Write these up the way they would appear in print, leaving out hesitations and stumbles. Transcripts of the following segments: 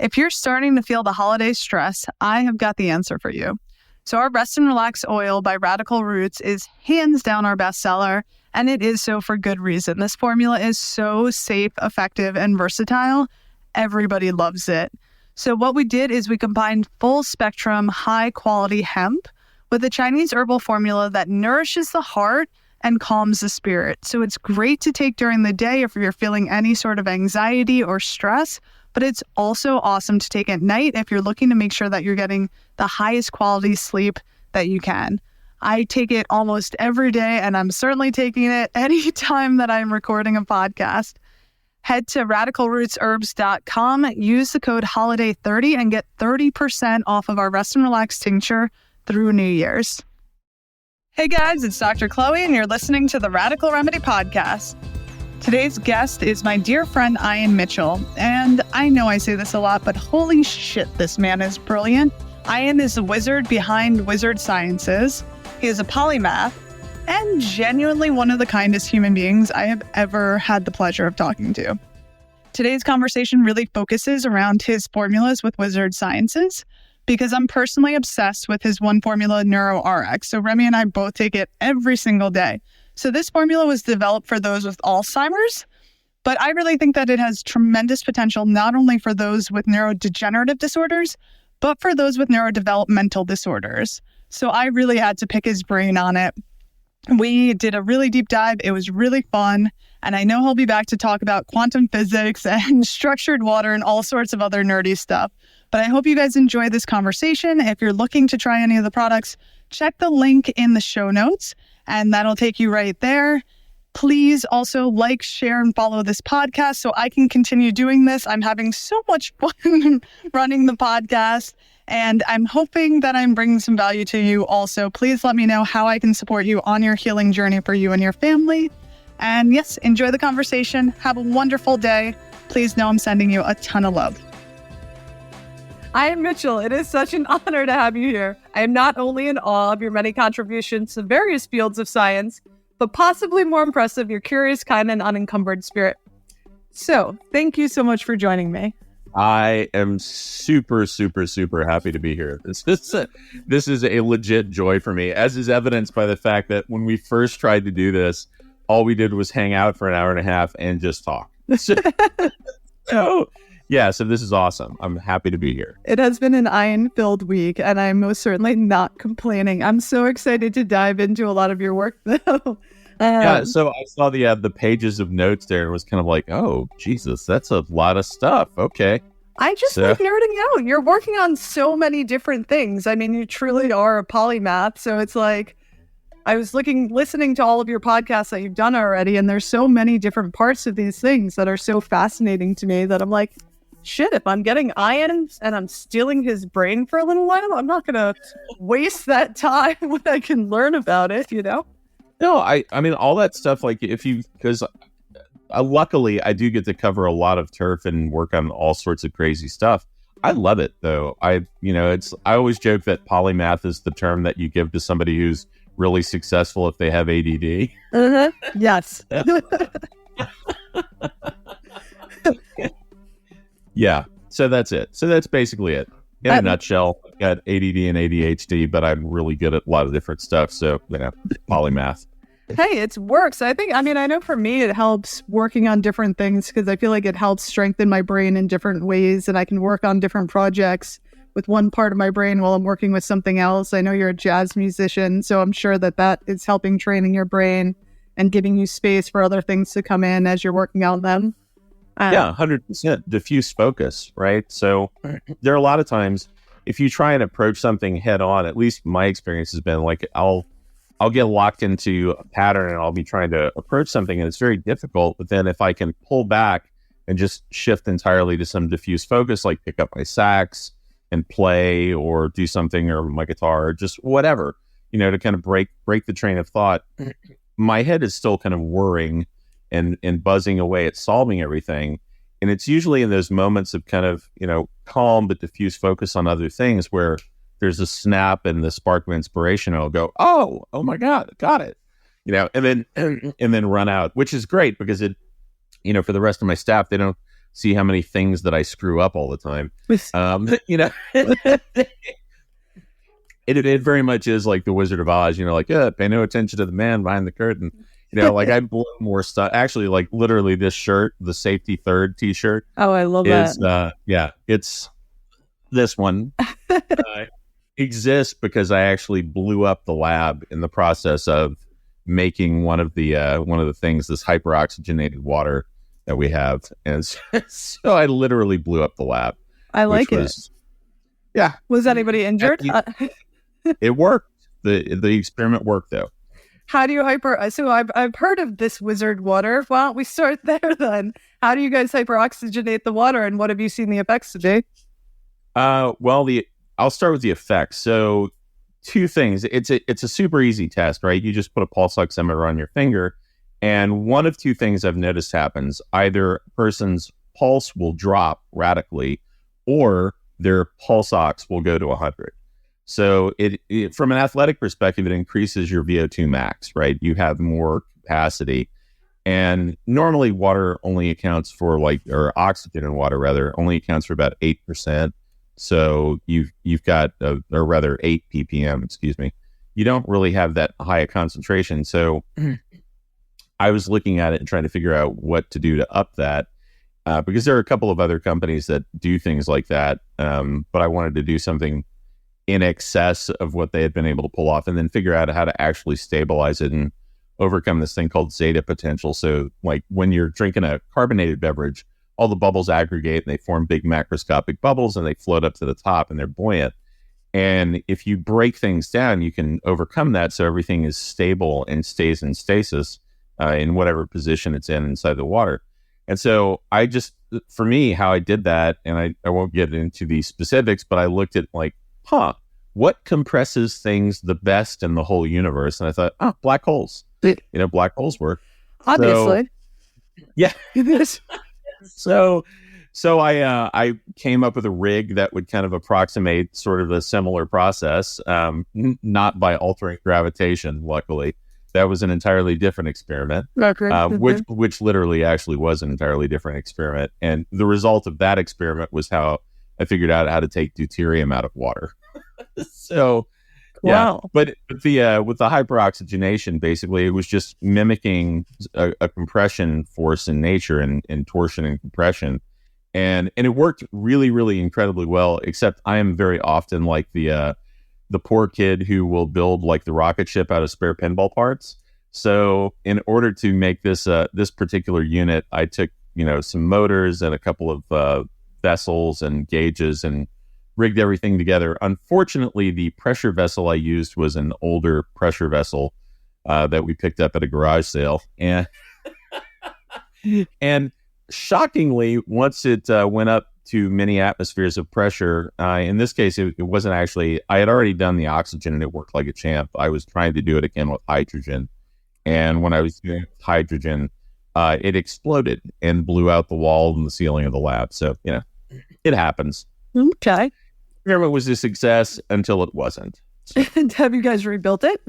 If you're starting to feel the holiday stress, I have got the answer for you. So our Rest and Relax oil by Radical Roots is hands down our bestseller, and it is so for good reason. This formula is so safe, effective, and versatile. Everybody loves it. So what we did is we combined full spectrum, high quality hemp with a Chinese herbal formula that nourishes the heart and calms the spirit. So it's great to take during the day if you're feeling any sort of anxiety or stress, but it's also awesome to take at night if you're looking to make sure that you're getting the highest quality sleep that you can. I take it almost every day, and I'm certainly taking it any time that I'm recording a podcast. Head to radicalrootsherbs.com, use the code HOLIDAY30 and get 30% off of our Rest and Relax tincture through New Year's. Hey guys, it's Dr. Chloe, and you're listening to the Radical Remedy Podcast. Today's guest is my dear friend Ian Mitchell, and I know I say this a lot, but holy shit, this man is brilliant. Ian is the wizard behind Wizard Sciences. He is a polymath and genuinely one of the kindest human beings I have ever had the pleasure of talking to. Today's conversation really focuses around his formulas with Wizard Sciences, because I'm personally obsessed with his one formula, NeuroRX. So Remy and I both take it every single day. So this formula was developed for those with Alzheimer's, but I really think that it has tremendous potential not only for those with neurodegenerative disorders, but for those with neurodevelopmental disorders. So I really had to pick his brain on it. We did a really deep dive. It was really fun. And I know he'll be back to talk about quantum physics and structured water and all sorts of other nerdy stuff. But I hope you guys enjoy this conversation. If you're looking to try any of the products, check the link in the show notes, and that'll take you right there. Please also like, share, and follow this podcast so I can continue doing this. I'm having so much fun running the podcast, and I'm hoping that I'm bringing some value to you also. Please let me know how I can support you on your healing journey for you and your family. And yes, enjoy the conversation. Have a wonderful day. Please know I'm sending you a ton of love. Ian Mitchell, it is such an honor to have you here. I am not only in awe of your many contributions to various fields of science, but possibly more impressive, your curious, kind, and unencumbered spirit. So, thank you so much for joining me. I am super, super, super happy to be here. This is a legit joy for me, as is evidenced by the fact that when we first tried to do this, all we did was hang out for an hour and a half and just talk. So this is awesome. I'm happy to be here. It has been an Ian-filled week, and I'm most certainly not complaining. I'm so excited to dive into a lot of your work, though. So I saw the pages of notes there and was kind of like, oh, Jesus, that's a lot of stuff. Okay. I just like nerding out. You're working on so many different things. I mean, you truly are a polymath. So it's like, I was listening to all of your podcasts that you've done already, and there's so many different parts of these things that are so fascinating to me that I'm like, shit, if I'm getting Ian and I'm stealing his brain for a little while, I'm not going to waste that time when I can learn about it, you know? No, I mean, all that stuff, like because luckily I do get to cover a lot of turf and work on all sorts of crazy stuff. I love it though. I always joke that polymath is the term that you give to somebody who's really successful if they have ADD. Yes. Yeah. So that's it. So that's basically it. In a nutshell, I've got ADD and ADHD, but I'm really good at a lot of different stuff. So, polymath. Hey, it works. I know for me, it helps working on different things because I feel like it helps strengthen my brain in different ways, and I can work on different projects with one part of my brain while I'm working with something else. I know you're a jazz musician, so I'm sure that is helping training your brain and giving you space for other things to come in as you're working on them. 100% diffuse focus, right? So there are a lot of times if you try and approach something head on, at least my experience has been like I'll get locked into a pattern and I'll be trying to approach something and it's very difficult. But then if I can pull back and just shift entirely to some diffuse focus, like pick up my sax and play or do something, or my guitar, or just whatever, to kind of break the train of thought, my head is still kind of whirring and buzzing away at solving everything. And it's usually in those moments of kind of, calm but diffuse focus on other things where there's a snap and the spark of inspiration. I'll go, oh my God, got it. And then run out, which is great because it, for the rest of my staff, they don't see how many things that I screw up all the time. You know, it very much is like the Wizard of Oz, you know, like, pay no attention to the man behind the curtain. You know, like I blow more stuff. Actually, like literally this shirt, the Safety Third t-shirt. Oh, I love that. It's this one exists because I actually blew up the lab in the process of making one of the things, this hyperoxygenated water that we have. And so I literally blew up the lab. I like it. Was anybody injured? It worked. The experiment worked though. How do you so I've heard of this wizard water. Why don't we start there then? How do you guys hyperoxygenate the water, and what have you seen the effects to be? I'll start with the effects. So two things. It's a super easy test, right? You just put a pulse oximeter on your finger, and one of two things I've noticed happens. Either a person's pulse will drop radically, or their pulse ox will go to 100. So it from an athletic perspective, it increases your VO2 max, right? You have more capacity. And normally water only accounts for or oxygen in water rather, only accounts for about 8%. So you've got, or rather 8 ppm, excuse me. You don't really have that high a concentration. So I was looking at it and trying to figure out what to do to up that. Because there are a couple of other companies that do things like that. But I wanted to do something in excess of what they had been able to pull off, and then figure out how to actually stabilize it and overcome this thing called zeta potential. So like when you're drinking a carbonated beverage, all the bubbles aggregate and they form big macroscopic bubbles and they float up to the top and they're buoyant. And if you break things down, you can overcome that. So everything is stable and stays in stasis in whatever position it's in inside the water. And so for me, how I did that, and I won't get into the specifics, but I looked at what compresses things the best in the whole universe? And I thought, black holes. Black holes work. Obviously. So I came up with a rig that would kind of approximate sort of a similar process, not by altering gravitation, luckily. That was an entirely different experiment, which literally actually was an entirely different experiment. And the result of that experiment was how I figured out how to take deuterium out of water. So, wow. But with the hyperoxygenation, basically, it was just mimicking a compression force in nature and torsion and compression. And it worked really, really incredibly well, except I am very often like the poor kid who will build like the rocket ship out of spare pinball parts. So in order to make this particular unit, I took, some motors and a couple of vessels and gauges and rigged everything together. Unfortunately, the pressure vessel I used was an older pressure vessel that we picked up at a garage sale. And shockingly, once it went up to many atmospheres of pressure, in this case, it wasn't actually, I had already done the oxygen and it worked like a champ. I was trying to do it again with hydrogen. And when I was doing it with hydrogen, it exploded and blew out the wall and the ceiling of the lab. So, it happens. Okay. It was a success until it wasn't. So. Have you guys rebuilt it?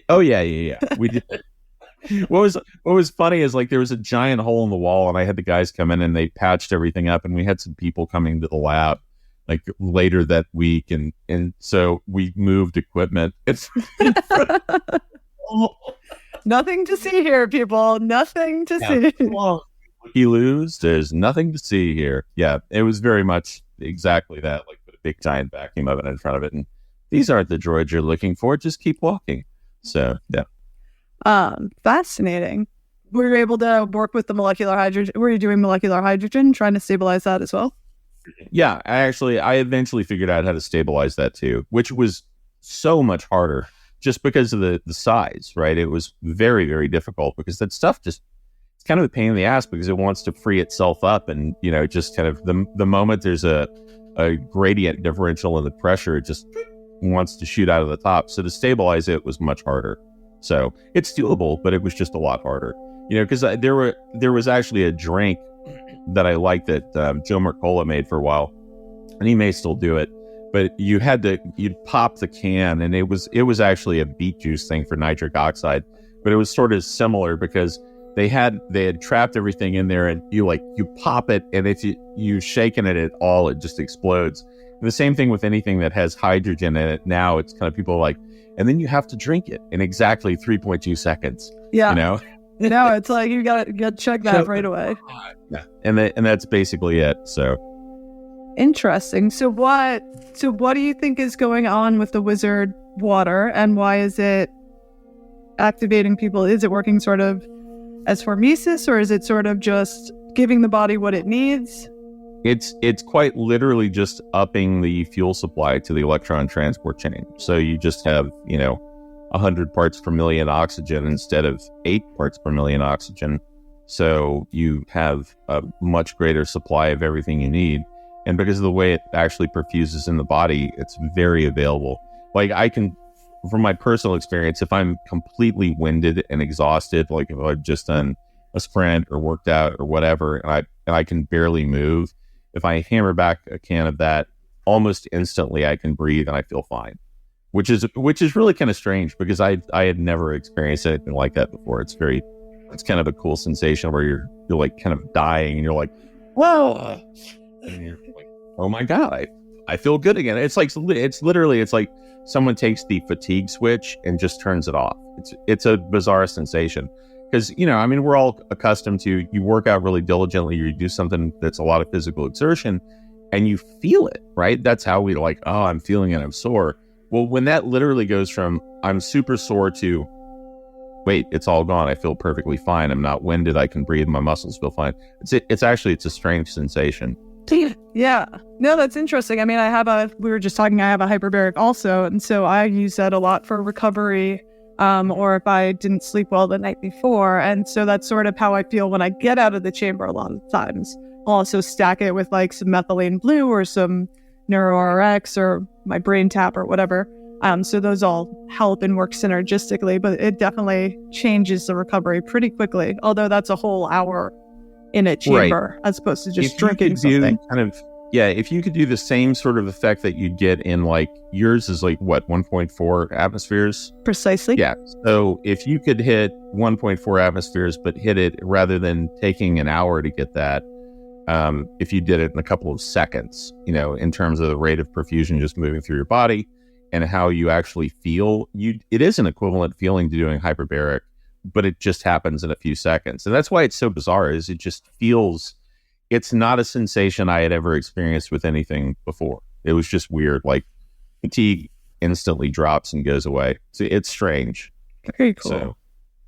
Oh, yeah. We did. What was funny is like there was a giant hole in the wall and I had the guys come in and they patched everything up, and we had some people coming to the lab like later that week, and so we moved equipment. It's nothing to see here, people. Nothing to see. Well, you lose. There's nothing to see here. Yeah, it was very much exactly that. Like put a big giant vacuum oven in front of it, and these aren't the droids you're looking for. Just keep walking. So yeah. Fascinating. Were you able to work with the molecular hydrogen? Were you doing molecular hydrogen, trying to stabilize that as well? Yeah, I eventually figured out how to stabilize that too, which was so much harder just because of the size, right? It was very, very difficult because that stuff it's kind of a pain in the ass because it wants to free itself up, and just kind of the moment there's a gradient differential in the pressure, it just wants to shoot out of the top. So to stabilize it was much harder. So it's doable, but it was just a lot harder, because there was actually a drink that I liked that Joe Mercola made for a while, and he may still do it, but you'd pop the can, and it was actually a beet juice thing for nitric oxide, but it was sort of similar because they had trapped everything in there, and you pop it, and if you shaken it at all, it just explodes. And the same thing with anything that has hydrogen in it. Now it's kind of people are like, and then you have to drink it in exactly 3.2 seconds. Yeah. You know? No, it's like you got to check that right away. Yeah. And that's basically it. So interesting. So what do you think is going on with the Wizard water, and why is it activating people? Is it working sort of as hormesis, or is it sort of just giving the body what it needs? It's quite literally just upping the fuel supply to the electron transport chain. So you just have, 100 parts per million oxygen instead of 8 parts per million oxygen. So you have a much greater supply of everything you need. And because of the way it actually perfuses in the body, it's very available. Like I can, from my personal experience, if I'm completely winded and exhausted, like if I've just done a sprint or worked out or whatever, and I can barely move, if I hammer back a can of that, almost instantly I can breathe and I feel fine, which is really kind of strange because I had never experienced anything like that before. It's kind of a cool sensation where you're like kind of dying and you're like, whoa, and you're like, oh my God, I feel good again. It's like someone takes the fatigue switch and just turns it off. It's a bizarre sensation. Because, we're all accustomed to, you work out really diligently, you do something that's a lot of physical exertion, and you feel it, right? That's how we I'm feeling it, I'm sore. Well, when that literally goes from, I'm super sore to, wait, it's all gone, I feel perfectly fine, I'm not winded, I can breathe, my muscles feel fine. It's a strange sensation. Yeah. No, that's interesting. I mean, we were just talking, I have a hyperbaric also, and so I use that a lot for recovery. Or if I didn't sleep well the night before. And so that's sort of how I feel when I get out of the chamber a lot of times. I'll also stack it with some methylene blue or some NeuroRX or my brain tap or whatever. So those all help and work synergistically, but it definitely changes the recovery pretty quickly. Although that's a whole hour in a chamber, right, as opposed to just drinking something. If you could do the same sort of effect that you'd get in yours is 1.4 atmospheres? Precisely. Yeah. So if you could hit 1.4 atmospheres, but hit it rather than taking an hour to get that, if you did it in a couple of seconds, in terms of the rate of perfusion just moving through your body and how you actually feel, it is an equivalent feeling to doing hyperbaric, but it just happens in a few seconds. And that's why it's so bizarre, is it just feels... It's not a sensation I had ever experienced with anything before. It was just weird. Fatigue instantly drops and goes away. So it's strange. Very cool. So,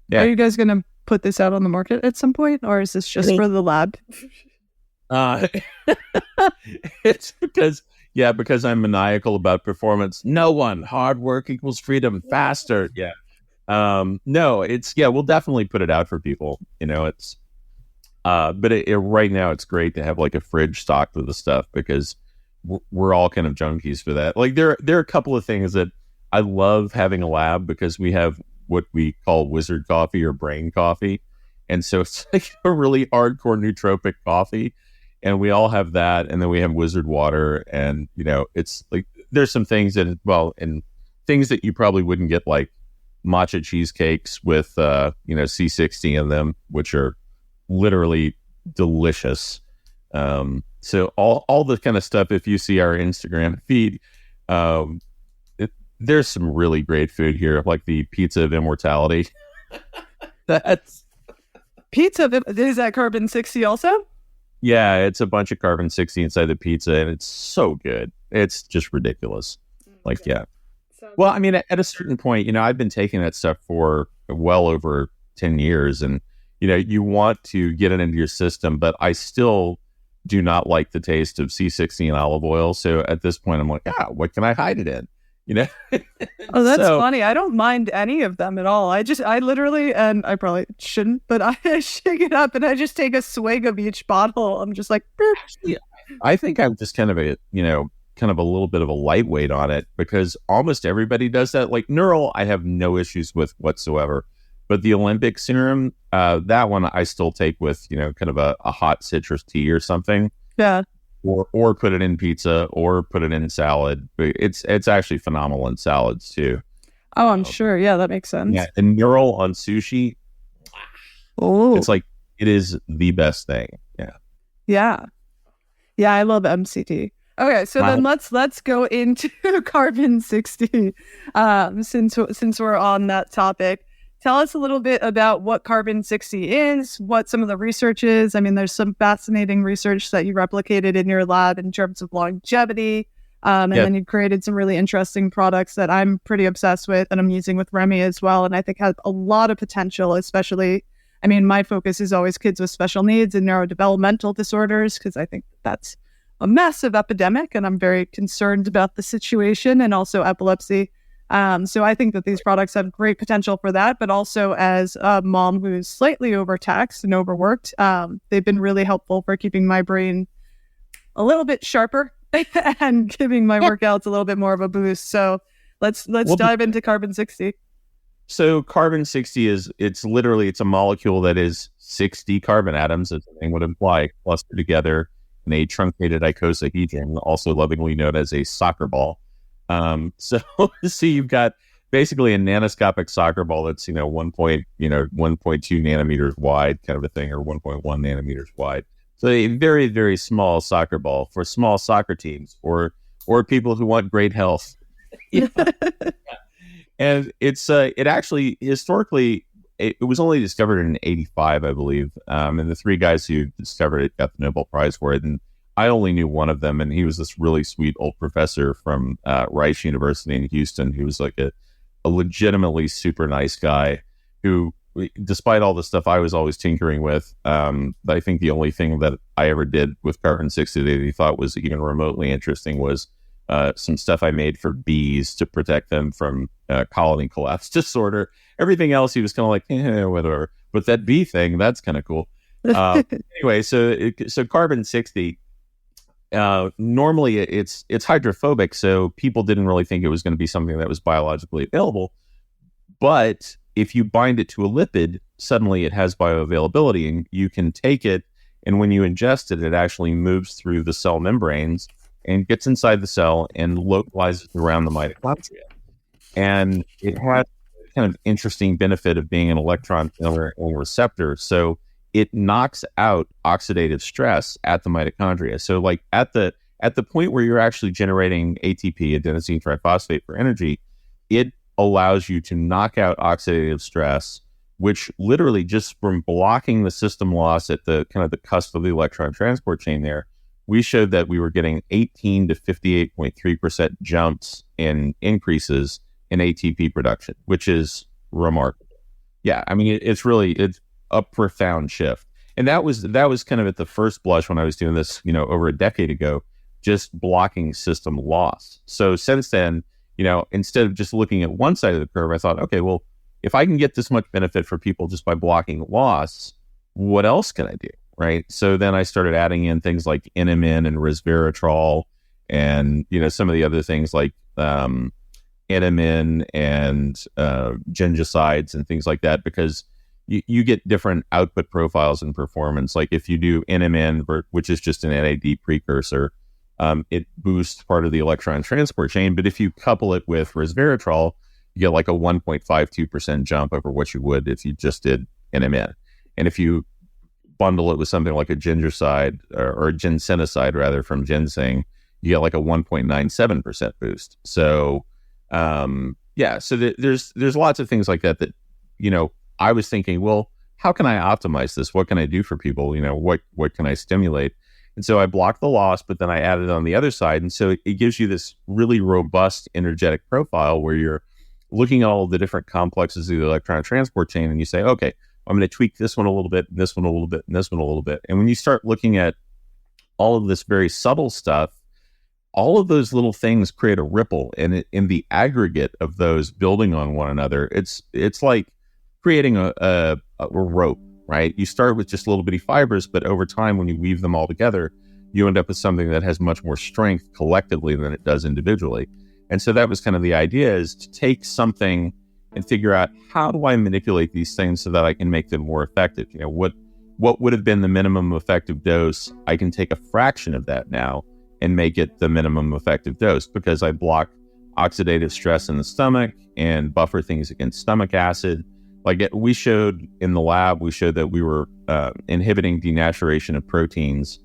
yeah. Are you guys going to put this out on the market at some point, or is this just for the lab? It's because I'm maniacal about performance. No one. Hard work equals freedom. Faster. Yeah. No, we'll definitely put it out for people. It's... but right now it's great to have a fridge stocked with the stuff because we're all kind of junkies for that. There are a couple of things that I love having a lab because we have what we call wizard coffee or brain coffee. And so it's a really hardcore nootropic coffee. And we all have that. And then we have wizard water. And, it's there's some things and things that you probably wouldn't get, matcha cheesecakes with, C60 in them, which are literally delicious. So all the kind of stuff, if you see our Instagram feed, there's some really great food here, like the pizza of immortality. That's pizza. Is that carbon 60 also? Yeah, it's a bunch of carbon 60 inside the pizza, and it's so good. It's just ridiculous. Yeah. Well, I mean, at a certain point, I've been taking that stuff for well over 10 years, and you want to get it into your system, but I still do not like the taste of C60 and olive oil. So at this point, I'm like, what can I hide it in? Oh, that's funny. I don't mind any of them at all. I literally, and I probably shouldn't, but I shake it up and I just take a swig of each bottle. I'm just like, yeah. I think I'm just kind of a little bit of a lightweight on it because almost everybody does that. Neural, I have no issues with whatsoever. But the Olympic serum, that one I still take with, kind of a hot citrus tea or something. Yeah. Or put it in pizza or put it in salad. It's actually phenomenal in salads too. Oh, I'm sure. Yeah, that makes sense. Yeah. And Neural on sushi. Oh, It's like, it is the best thing. Yeah. yeah. Yeah, I love MCT. Okay, so then let's go into carbon 60. Since we're on that topic, tell us a little bit about what carbon 60 is, what some of the research is. I mean, there's some fascinating research that you replicated in your lab in terms of longevity. And then you created some really interesting products that I'm pretty obsessed with and I'm using with Remy as well. And I think have a lot of potential, especially, I mean, my focus is always kids with special needs and neurodevelopmental disorders, because I think that's a massive epidemic and I'm very concerned about the situation, and also epilepsy. So I think that these products have great potential for that, but also as a mom who's slightly overtaxed and overworked, they've been really helpful for keeping my brain a little bit sharper and giving my workouts a little bit more of a boost. So let's dive into carbon 60. So carbon 60 it's a molecule that is 60 carbon atoms, as the name would imply, clustered together in a truncated icosahedron, also lovingly known as a soccer ball. So you've got basically a nanoscopic soccer ball that's 1.2 nanometers wide, kind of a thing, or 1.1 nanometers wide. So a very, very small soccer ball for small soccer teams or people who want great health. And it actually historically it was only discovered in 1985, I believe. And the three guys who discovered it got the Nobel Prize for it. And I only knew one of them, and he was this really sweet old professor from Rice University in Houston, who was like a legitimately super nice guy who, despite all the stuff I was always tinkering with, I think the only thing that I ever did with carbon 60 that he thought was even remotely interesting was some stuff I made for bees to protect them from colony collapse disorder. Everything else, he was kind of like, whatever. But that bee thing, that's kind of cool. Anyway, so carbon 60, normally it's hydrophobic, so people didn't really think it was going to be something that was biologically available. But if you bind it to a lipid, suddenly it has bioavailability, and you can take it, and when you ingest it, it actually moves through the cell membranes and gets inside the cell and localizes around the mitochondria. And it has a kind of interesting benefit of being an electron receptor. So it knocks out oxidative stress at the mitochondria. So like at the point where you're actually generating ATP, adenosine triphosphate, for energy, it allows you to knock out oxidative stress, which literally just from blocking the system loss at the kind of the cusp of the electron transport chain there, we showed that we were getting 18 to 58.3% jumps in increases in ATP production, which is remarkable. Yeah, I mean, it's a profound shift. And that was kind of at the first blush when I was doing this, over a decade ago, just blocking system loss. So since then, instead of just looking at one side of the curve, I thought, okay, well, if I can get this much benefit for people just by blocking loss, what else can I do? Right. So then I started adding in things like NMN and resveratrol and, some of the other things like NMN and gingicides and things like that, because you get different output profiles and performance. Like if you do NMN, which is just an NAD precursor, it boosts part of the electron transport chain. But if you couple it with resveratrol, you get like a 1.52% jump over what you would if you just did NMN. And if you bundle it with something like a gingicide or a ginsenoside rather from ginseng, you get like a 1.97% boost. So so there's lots of things like that I was thinking, well, how can I optimize this? What can I do for people? What can I stimulate? And so I blocked the loss, but then I added on the other side. And so it gives you this really robust energetic profile where you're looking at all the different complexes of the electron transport chain, and you say, okay, I'm going to tweak this one a little bit, and this one a little bit, and this one a little bit. And when you start looking at all of this very subtle stuff, all of those little things create a ripple, and in the aggregate of those building on one another, it's like creating a rope, right? You start with just little bitty fibers, but over time, when you weave them all together, you end up with something that has much more strength collectively than it does individually. And so that was kind of the idea, is to take something and figure out, how do I manipulate these things so that I can make them more effective? What would have been the minimum effective dose? I can take a fraction of that now and make it the minimum effective dose, because I block oxidative stress in the stomach and buffer things against stomach acid. We showed in the lab, we showed that we were inhibiting denaturation of proteins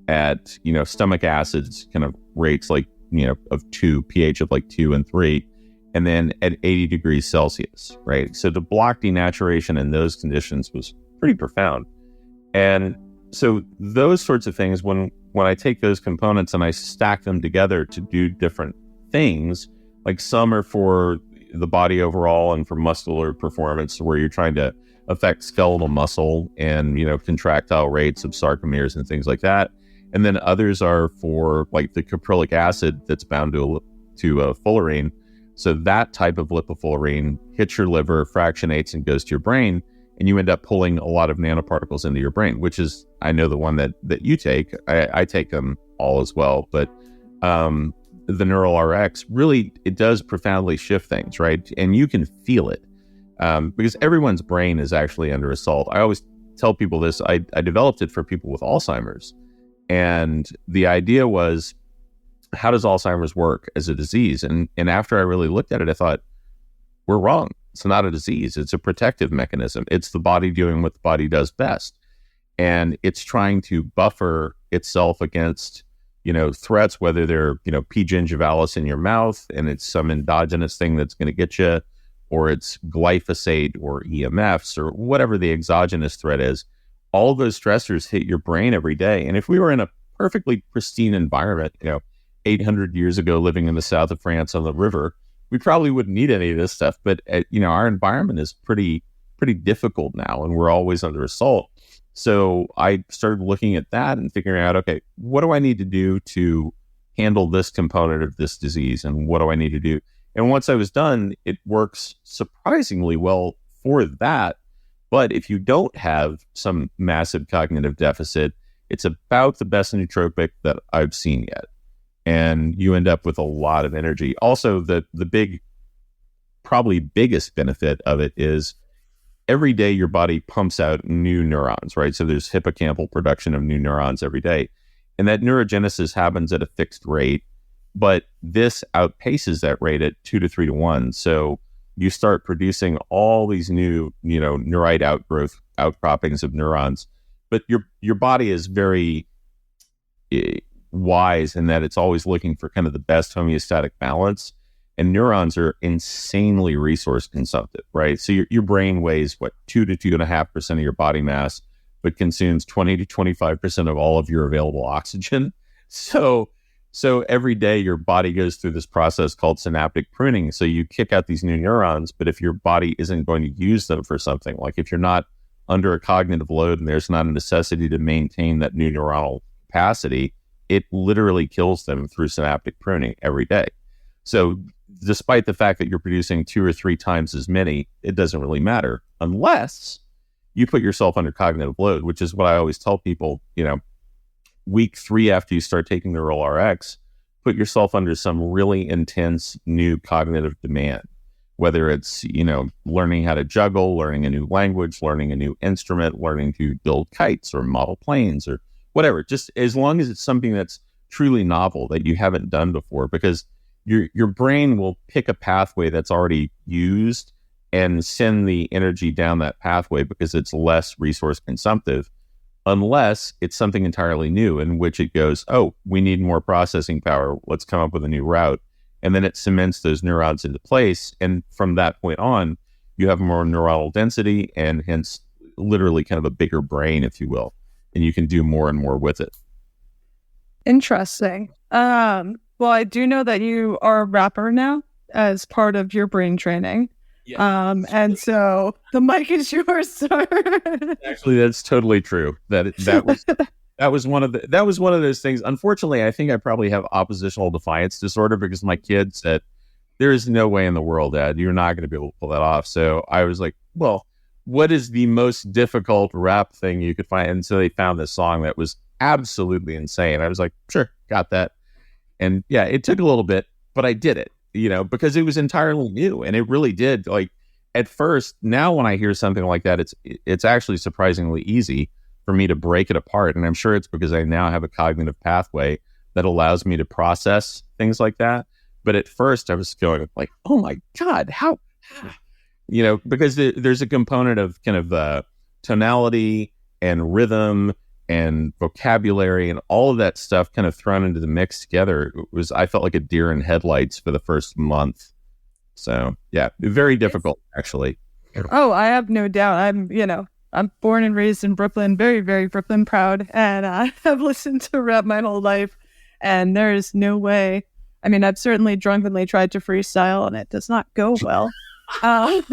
at, stomach acids kind of rates of 2, pH of 2 and 3, and then at 80 degrees Celsius, right? So to block denaturation in those conditions was pretty profound. And so those sorts of things, when I take those components and I stack them together to do different things, some are for the body overall and for muscular performance, where you're trying to affect skeletal muscle and, contractile rates of sarcomeres and things like that. And then others are for the caprylic acid that's bound to fullerene. So that type of lipofullerene hits your liver, fractionates, and goes to your brain. And you end up pulling a lot of nanoparticles into your brain, which is, I know, the one that you take. I take them all as well. But the NeuroRX, really, it does profoundly shift things, right? And you can feel it because everyone's brain is actually under assault. I always tell people this. I developed it for people with Alzheimer's. And the idea was, how does Alzheimer's work as a disease? And after I really looked at it, I thought, we're wrong. It's not a disease. It's a protective mechanism. It's the body doing what the body does best. And it's trying to buffer itself against, threats, whether they're, P. gingivalis in your mouth, and it's some endogenous thing that's going to get you, or it's glyphosate or EMFs or whatever the exogenous threat is. All those stressors hit your brain every day. And if we were in a perfectly pristine environment, 800 years ago, living in the south of France on the river, we probably wouldn't need any of this stuff. But, our environment is pretty difficult now, and we're always under assault. So I started looking at that and figuring out, okay, what do I need to do to handle this component of this disease? And what do I need to do? And once I was done, it works surprisingly well for that. But if you don't have some massive cognitive deficit, it's about the best nootropic that I've seen yet. And you end up with a lot of energy. Also, the probably biggest benefit of it is every day your body pumps out new neurons, right? So there's hippocampal production of new neurons every day. And that neurogenesis happens at a fixed rate, but this outpaces that rate at 2 to 3 to 1. So you start producing all these new, neurite outcroppings of neurons. But your body is very wise in that it's always looking for kind of the best homeostatic balance. And neurons are insanely resource consumptive, right? So your brain weighs 2 to 2.5% of your body mass, but consumes 20 to 25% of all of your available oxygen. So every day your body goes through this process called synaptic pruning. So you kick out these new neurons, but if your body isn't going to use them for something, like if you're not under a cognitive load and there's not a necessity to maintain that new neuronal capacity, it literally kills them through synaptic pruning every day. So despite the fact that you're producing 2 or 3 times as many, it doesn't really matter unless you put yourself under cognitive load, which is what I always tell people, week 3 after you start taking the NeuroRX, put yourself under some really intense new cognitive demand, whether it's, learning how to juggle, learning a new language, learning a new instrument, learning to build kites or model planes or whatever, just as long as it's something that's truly novel that you haven't done before, because your brain will pick a pathway that's already used and send the energy down that pathway because it's less resource consumptive, unless it's something entirely new in which it goes, oh, we need more processing power. Let's come up with a new route. And then it cements those neurons into place. And from that point on, you have more neuronal density and hence literally kind of a bigger brain, if you will. And you can do more and more with it. Interesting. Well, I do know that you are a rapper now as part of your brain training. Yeah. And so the mic is yours, sir. Actually, that's totally true. That was one of those things. Unfortunately, I think I probably have oppositional defiance disorder because my kid said, there is no way in the world, Dad, you're not going to be able to pull that off. So I was like, well, what is the most difficult rap thing you could find? And so they found this song that was absolutely insane. I was like, sure, got that. And yeah, it took a little bit, but I did it, because it was entirely new. And it really did. Like at first, now when I hear something like that, it's actually surprisingly easy for me to break it apart. And I'm sure it's because I now have a cognitive pathway that allows me to process things like that. But at first I was going like, oh my God, how, because there's a component of kind of tonality and rhythm and vocabulary and all of that stuff kind of thrown into the mix together. I felt like a deer in headlights for the first month. So yeah, very difficult actually. Oh, I have no doubt. I'm born and raised in Brooklyn, very, very Brooklyn proud. And I have listened to rap my whole life, and there is no way. I mean, I've certainly drunkenly tried to freestyle, and it does not go well. I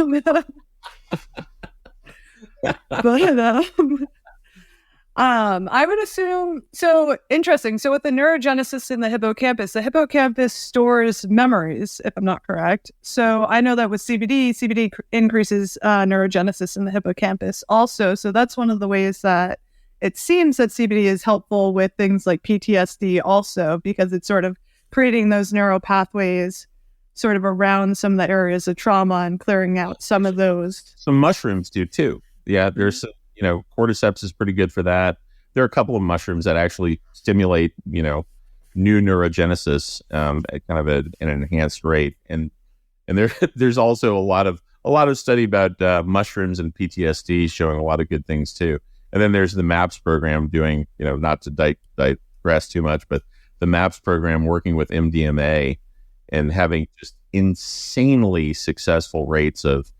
would assume, so interesting. So with the neurogenesis in the hippocampus stores memories, if I'm not correct. So I know that with CBD increases neurogenesis in the hippocampus also. So that's one of the ways that it seems that CBD is helpful with things like PTSD also, because it's sort of creating those neural pathways sort of around some of the areas of trauma and clearing out some of those. Some mushrooms do too. Yeah, there's cordyceps is pretty good for that. There are a couple of mushrooms that actually stimulate, new neurogenesis at kind of an enhanced rate, and there's also a lot of study about mushrooms and PTSD showing a lot of good things too. And then there's the MAPS program doing, not to digress too much, but the MAPS program working with MDMA and having just insanely successful rates of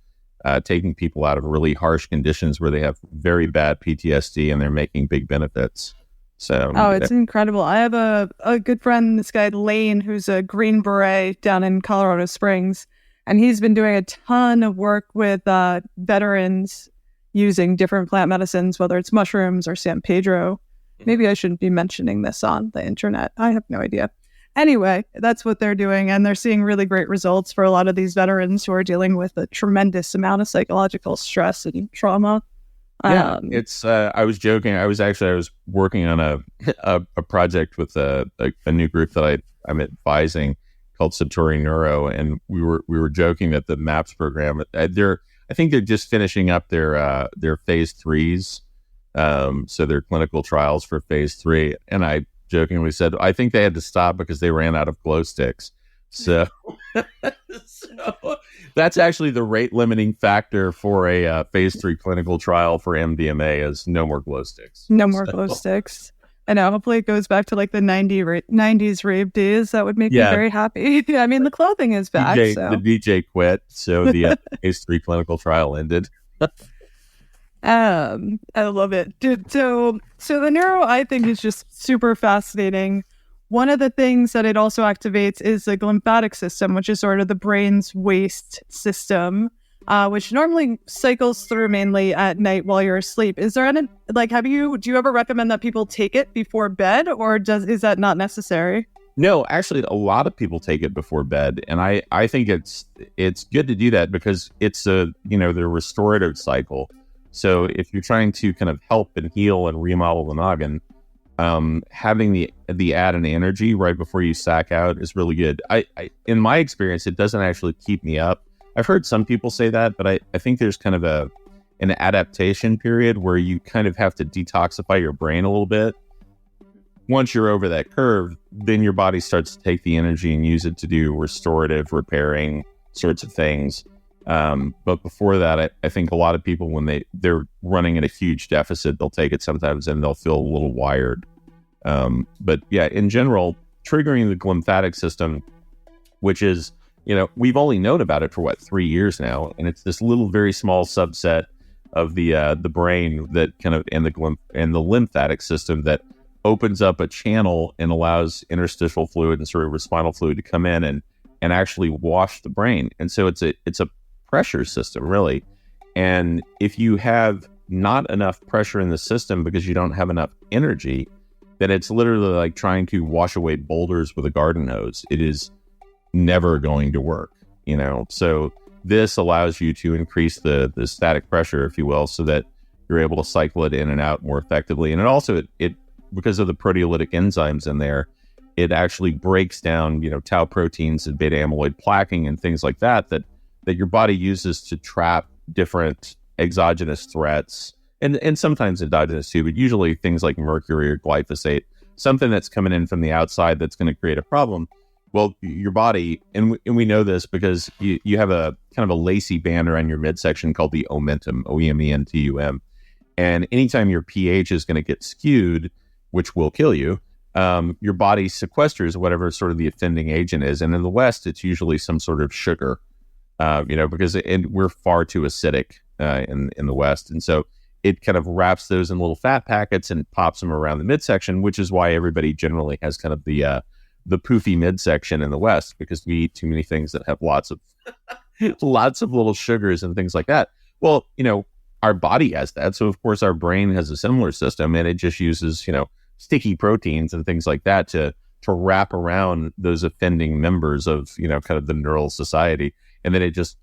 taking people out of really harsh conditions where they have very bad PTSD, and they're making big benefits. So, it's incredible. I have a good friend, this guy Lane, who's a Green Beret down in Colorado Springs, and he's been doing a ton of work with veterans using different plant medicines, whether it's mushrooms or San Pedro. Maybe I shouldn't be mentioning this on the internet. I have no idea. Anyway, that's what they're doing, and they're seeing really great results for a lot of these veterans who are dealing with a tremendous amount of psychological stress and trauma. Yeah, it's. I was joking. I was working on a project with a new group that I'm advising called Satori Neuro, and we were joking that the MAPS program. I think they're just finishing up their phase 3s, so their clinical trials for phase 3, and I jokingly said, I think they had to stop because they ran out of glow sticks. So, that's actually the rate limiting factor for a phase 3 clinical trial for MDMA is no more glow sticks. No more glow sticks. I know. Hopefully it goes back to like the 90s rave days. That would make me very happy. I mean, the clothing is back. The DJ quit. So the phase 3 clinical trial ended. I love it, dude. So the neuro, I think, is just super fascinating. One of the things that it also activates is the glymphatic system, which is sort of the brain's waste system, which normally cycles through mainly at night while you're asleep. Is there any, do you ever recommend that people take it before bed, or is that not necessary? No, actually, a lot of people take it before bed, and I think it's good to do that because it's the restorative cycle. So if you're trying to kind of help and heal and remodel the noggin, having the added energy right before you sack out is really good. I in my experience, it doesn't actually keep me up. I've heard some people say that, but I think there's kind of an adaptation period where you kind of have to detoxify your brain a little bit. Once you're over that curve, then your body starts to take the energy and use it to do restorative, repairing sorts of things. But before that, I think a lot of people, when they're running at a huge deficit, they'll take it sometimes and they'll feel a little wired. But yeah, in general, triggering the glymphatic system, which is, we've only known about it for 3 years now. And it's this little, very small subset of the brain that kind of, and the lymphatic system that opens up a channel and allows interstitial fluid and cerebrospinal fluid to come in and actually wash the brain. And so it's a pressure system, really. And if you have not enough pressure in the system because you don't have enough energy, then it's literally like trying to wash away boulders with a garden hose. It is never going to work, So this allows you to increase the static pressure, if you will, so that you're able to cycle it in and out more effectively. And it also, it because of the proteolytic enzymes in there, it actually breaks down, tau proteins and beta amyloid plaquing and things like that your body uses to trap different exogenous threats and sometimes endogenous too, but usually things like mercury or glyphosate, something that's coming in from the outside that's going to create a problem. Well, your body, and we know this because you have a kind of a lacy band around your midsection called the omentum, OEMENTUM. And anytime your pH is going to get skewed, which will kill you, your body sequesters whatever sort of the offending agent is. And in the West, it's usually some sort of sugar, because we're far too acidic in the West. And so it kind of wraps those in little fat packets and pops them around the midsection, which is why everybody generally has kind of the poofy midsection in the West, because we eat too many things that have lots of lots of little sugars and things like that. Well, our body has that. So of course our brain has a similar system, and it just uses, sticky proteins and things like that to wrap around those offending members of, kind of the neural society. And then it just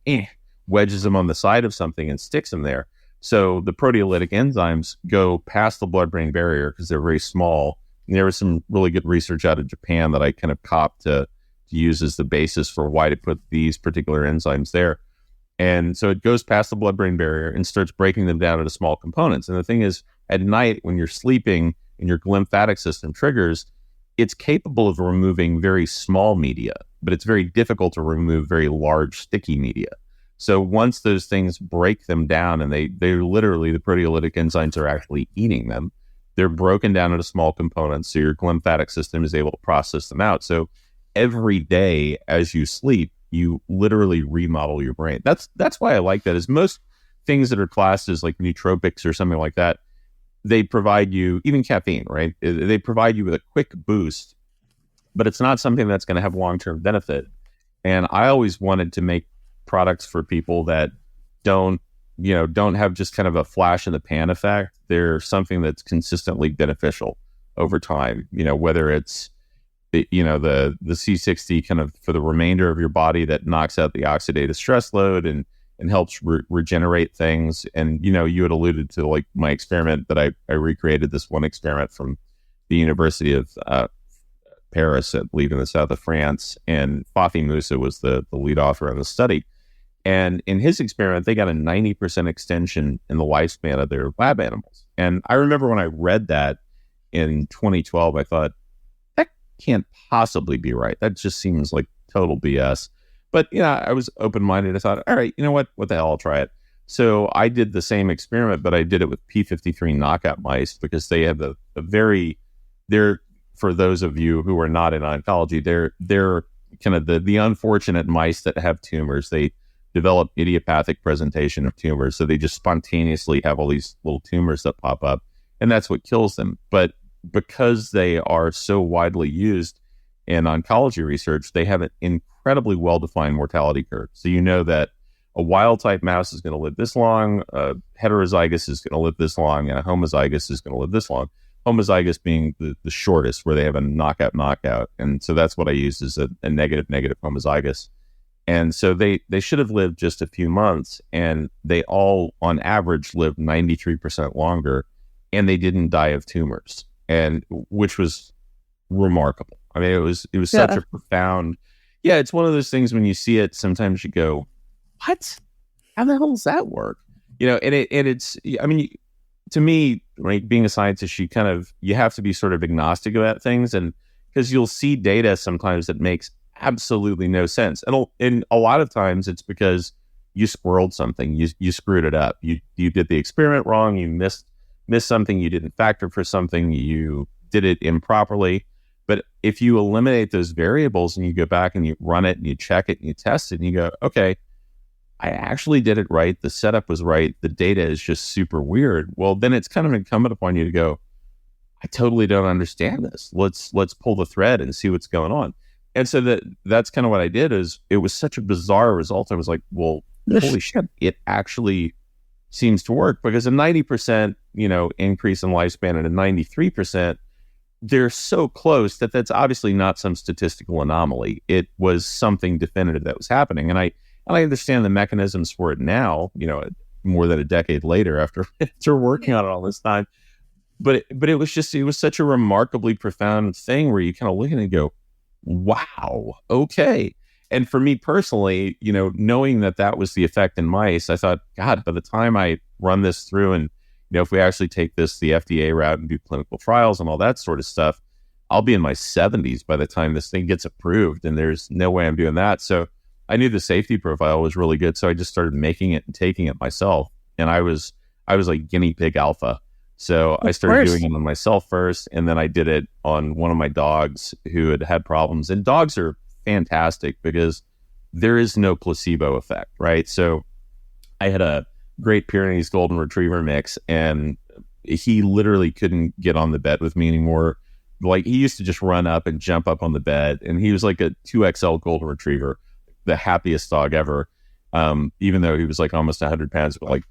wedges them on the side of something and sticks them there. So the proteolytic enzymes go past the blood-brain barrier because they're very small. And there was some really good research out of Japan that I kind of copped to use as the basis for why to put these particular enzymes there. And so it goes past the blood-brain barrier and starts breaking them down into small components. And the thing is, at night, when you're sleeping and your lymphatic system triggers, it's capable of removing very small media, but it's very difficult to remove very large, sticky media. So once those things break them down, and they're literally, the proteolytic enzymes are actually eating them, they're broken down into small components, so your lymphatic system is able to process them out. So every day as you sleep, you literally remodel your brain. That's why I like that. Is most things that are classed as like nootropics or something like that, they provide you, even caffeine, right? They provide you with a quick boost, but it's not something that's going to have long-term benefit. And I always wanted to make products for people that don't have just kind of a flash in the pan effect. They're something that's consistently beneficial over time, whether it's the C60 kind of for the remainder of your body that knocks out the oxidative stress load and helps regenerate things. And, you had alluded to like my experiment that I recreated this one experiment from the University of Paris, I believe in the south of France. And Fathi Musa was the lead author of the study. And in his experiment, they got a 90% extension in the lifespan of their lab animals. And I remember when I read that in 2012, I thought, that can't possibly be right. That just seems like total BS. But, I was open-minded. I thought, all right, what the hell, I'll try it. So I did the same experiment, but I did it with P53 knockout mice because they have they're, for those of you who are not in oncology, they're kind of the unfortunate mice that have tumors. They develop idiopathic presentation of tumors. So they just spontaneously have all these little tumors that pop up, and that's what kills them. But because they are so widely used in oncology research, they have an incredibly well-defined mortality curve. So that a wild-type mouse is going to live this long, a heterozygous is going to live this long, and a homozygous is going to live this long. Homozygous being the shortest, where they have a knockout. And so that's what I used as a negative homozygous. And so they should have lived just a few months, and they all, on average, lived 93% longer, and they didn't die of tumors, and which was remarkable. I mean, it was such a profound. Yeah, it's one of those things when you see it, sometimes you go, "What? How the hell does that work?" It's. I mean, to me, right, being a scientist, you have to be sort of agnostic about things, and because you'll see data sometimes that makes absolutely no sense, and a lot of times it's because you squirreled something, you screwed it up, you did the experiment wrong, you missed something, you didn't factor for something, you did it improperly. But if you eliminate those variables and you go back and you run it and you check it and you test it and you go, okay, I actually did it right, the setup was right, the data is just super weird, well, then it's kind of incumbent upon you to go, I totally don't understand this, let's pull the thread and see what's going on. And so that's kind of what I did. Is it was such a bizarre result. I was like, well, holy shit, it actually seems to work, because a 90%, increase in lifespan and a 93%, they're so close that's obviously not some statistical anomaly. It was something definitive that was happening. And I understand the mechanisms for it now, more than a decade later after working on it all this time. But it was such a remarkably profound thing where you kind of look at it and go, wow, okay. And for me personally, knowing that was the effect in mice, I thought, God, by the time I run this through and, if we actually take this the FDA route and do clinical trials and all that sort of stuff, I'll be in my 70s by the time this thing gets approved, and there's no way I'm doing that. So I knew the safety profile was really good, so I just started making it and taking it myself. And I was like guinea pig alpha. So I started doing it on myself first, and then I did it on one of my dogs who had problems. And dogs are fantastic because there is no placebo effect, right? So I had a Great Pyrenees Golden Retriever mix, and he literally couldn't get on the bed with me anymore. Like, he used to just run up and jump up on the bed, and he was like a 2XL Golden Retriever, the happiest dog ever. Even though he was like almost 100 pounds, but like,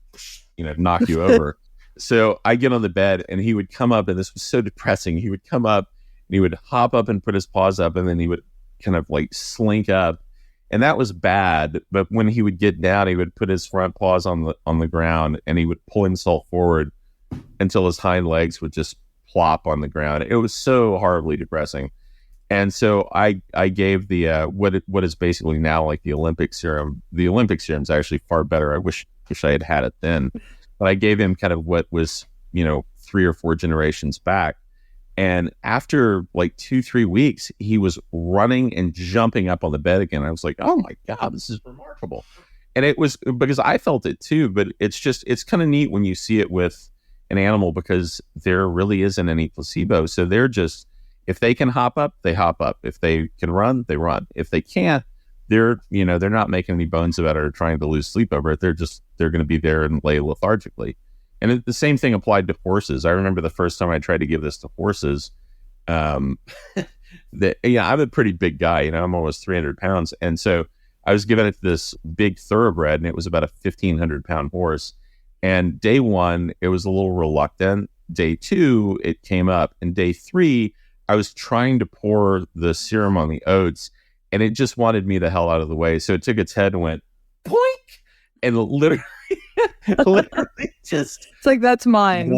knock you over. So I get on the bed, and he would come up, and this was so depressing. He would come up and he would hop up and put his paws up, and then he would kind of like slink up. And that was bad. But when he would get down, he would put his front paws on the ground, and he would pull himself forward until his hind legs would just plop on the ground. It was so horribly depressing. And so I gave the what is basically now like the Olympic serum. The Olympic serum is actually far better. I wish I had it then. But I gave him kind of what was, 3 or 4 generations back. And after like 2-3 weeks, he was running and jumping up on the bed again. I was like, oh my God, this is remarkable. And it was because I felt it too, but it's kind of neat when you see it with an animal, because there really isn't any placebo. So they're just, if they can hop up, they hop up. If they can run, they run. If they can't, they're not making any bones about it or trying to lose sleep over it. They're going to be there and lay lethargically. And the same thing applied to horses. I remember the first time I tried to give this to horses. I'm a pretty big guy. I'm almost 300 pounds, and so I was giving it to this big thoroughbred, and it was about a 1,500-pound horse. And day 1, it was a little reluctant. Day 2, it came up, and day 3, I was trying to pour the serum on the oats, and it just wanted me the hell out of the way. So it took its head and went poink, and literally just, it's like, that's mine.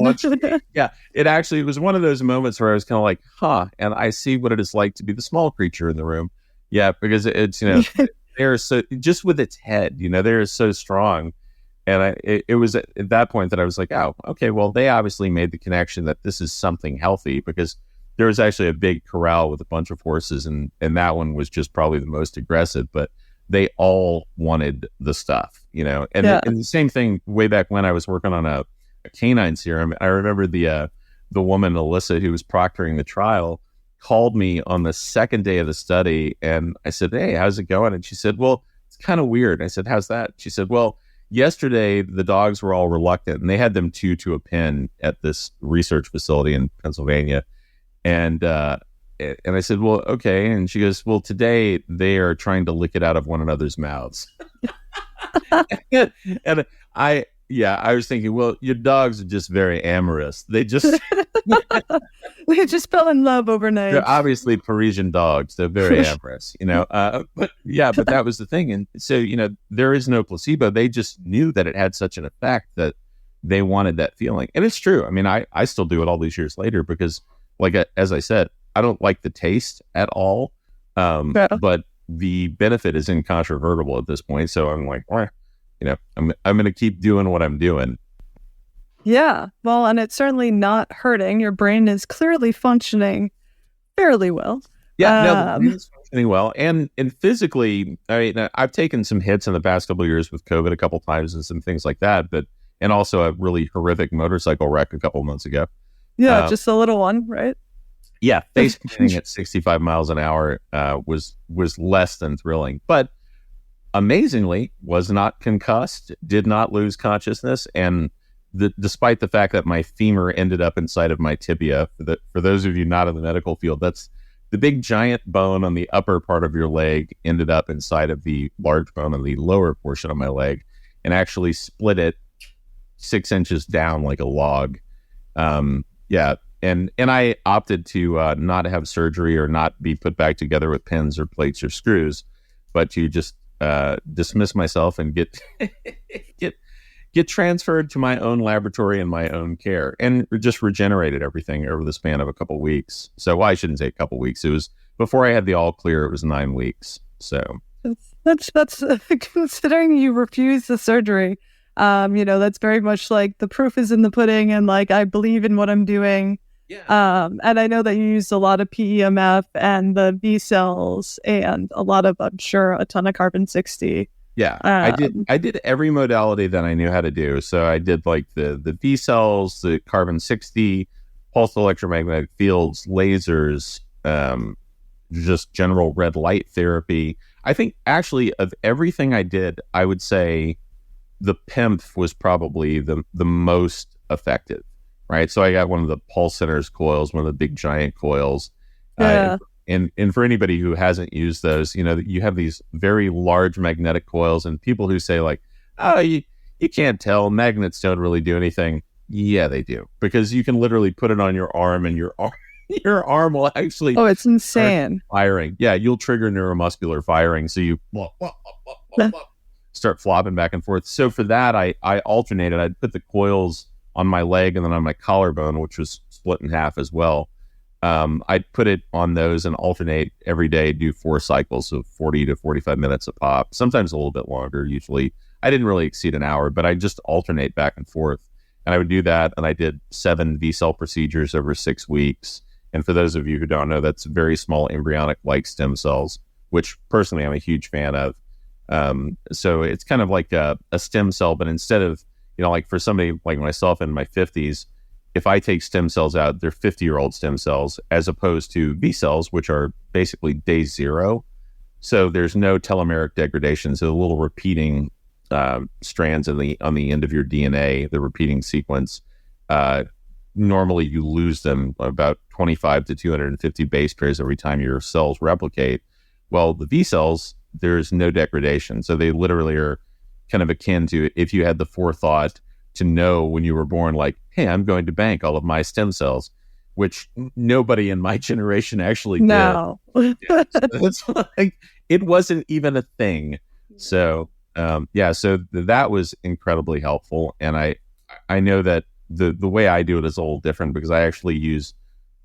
Yeah, it was one of those moments where I was kind of like, and I see what it is like to be the small creature in the room. Yeah, because it's, they're so, just with its head, they're so strong. And it was at that point that I was like, oh, okay, well, they obviously made the connection that this is something healthy, because there was actually a big corral with a bunch of horses, and that one was just probably the most aggressive, but they all wanted the stuff, and the same thing way back when I was working on a canine serum. I remember the woman, Alyssa, who was proctoring the trial, called me on the second day of the study, and I said, hey, how's it going? And she said, well, it's kind of weird. I said, how's that? She said, well, yesterday the dogs were all reluctant, and they had them to a pin at this research facility in Pennsylvania. And I said, well, okay. And she goes, well, today they are trying to lick it out of one another's mouths. and I was thinking, well, your dogs are just very amorous. They just fell in love overnight. They're obviously Parisian dogs. They're very amorous, but that was the thing. And so, there is no placebo. They just knew that it had such an effect that they wanted that feeling. And it's true. I mean, I still do it all these years later, because as I said, I don't like the taste at all. But the benefit is incontrovertible at this point. So I'm like, I'm going to keep doing what I'm doing. Yeah. Well, and it's certainly not hurting. Your brain is clearly functioning fairly well. Yeah, no, the brain is functioning well. And physically, I mean, I've taken some hits in the past couple of years with COVID a couple times and some things like that, and also a really horrific motorcycle wreck a couple months ago. Yeah, just a little one, right? Yeah, face planting at 65 miles an hour was less than thrilling, but amazingly was not concussed, did not lose consciousness, and despite the fact that my femur ended up inside of my tibia, for those of you not in the medical field, that's the big giant bone on the upper part of your leg ended up inside of the large bone on the lower portion of my leg, and actually split it 6 inches down like a log. And I opted to not have surgery or not be put back together with pins or plates or screws, but to just dismiss myself and get transferred to my own laboratory and my own care, and just regenerated everything over the span of a couple weeks. So I shouldn't say a couple weeks. It was before I had the all clear. It was 9 weeks. So that's considering you refused the surgery. That's very much like the proof is in the pudding, and like I believe in what I'm doing. And I know that you used a lot of PEMF and the B cells and a lot of, I'm sure, a ton of carbon-60. Yeah, I did every modality that I knew how to do. So I did like the B cells, the carbon-60, pulsed electromagnetic fields, lasers, just general red light therapy. I think actually of everything I did, I would say the PEMF was probably the most effective, right? So I got one of the pulse centers coils, one of the big giant coils. Yeah. And for anybody who hasn't used those, you have these very large magnetic coils, and people who say like, oh, you can't tell, magnets don't really do anything. Yeah, they do, because you can literally put it on your arm, and your arm will actually it's insane. firing. Yeah, you'll trigger neuromuscular firing, so you start flopping back and forth. So for that, I alternated. I'd put the coils on my leg and then on my collarbone, which was split in half as well. I'd put it on those and alternate every day, do 4 cycles of 40 to 45 minutes a pop, sometimes a little bit longer. Usually I didn't really exceed an hour, but I just alternate back and forth. And I would do that. And I did 7 V-cell procedures over 6 weeks. And for those of you who don't know, that's very small embryonic-like stem cells, which personally I'm a huge fan of. So it's kind of like a stem cell, but instead of, like for somebody like myself in my 50s, if I take stem cells out, they're 50-year-old stem cells, as opposed to B cells, which are basically day 0. So there's no telomeric degradation. So the little repeating strands on the end of your DNA, the repeating sequence, normally you lose them about 25 to 250 base pairs every time your cells replicate. Well, the V cells, there's no degradation. So they literally are kind of akin to if you had the forethought to know when you were born, like, hey, I'm going to bank all of my stem cells, which nobody in my generation actually did. No. Yeah, so it's like, it wasn't even a thing. So, so that was incredibly helpful. And I know that the way I do it is a little different, because I actually use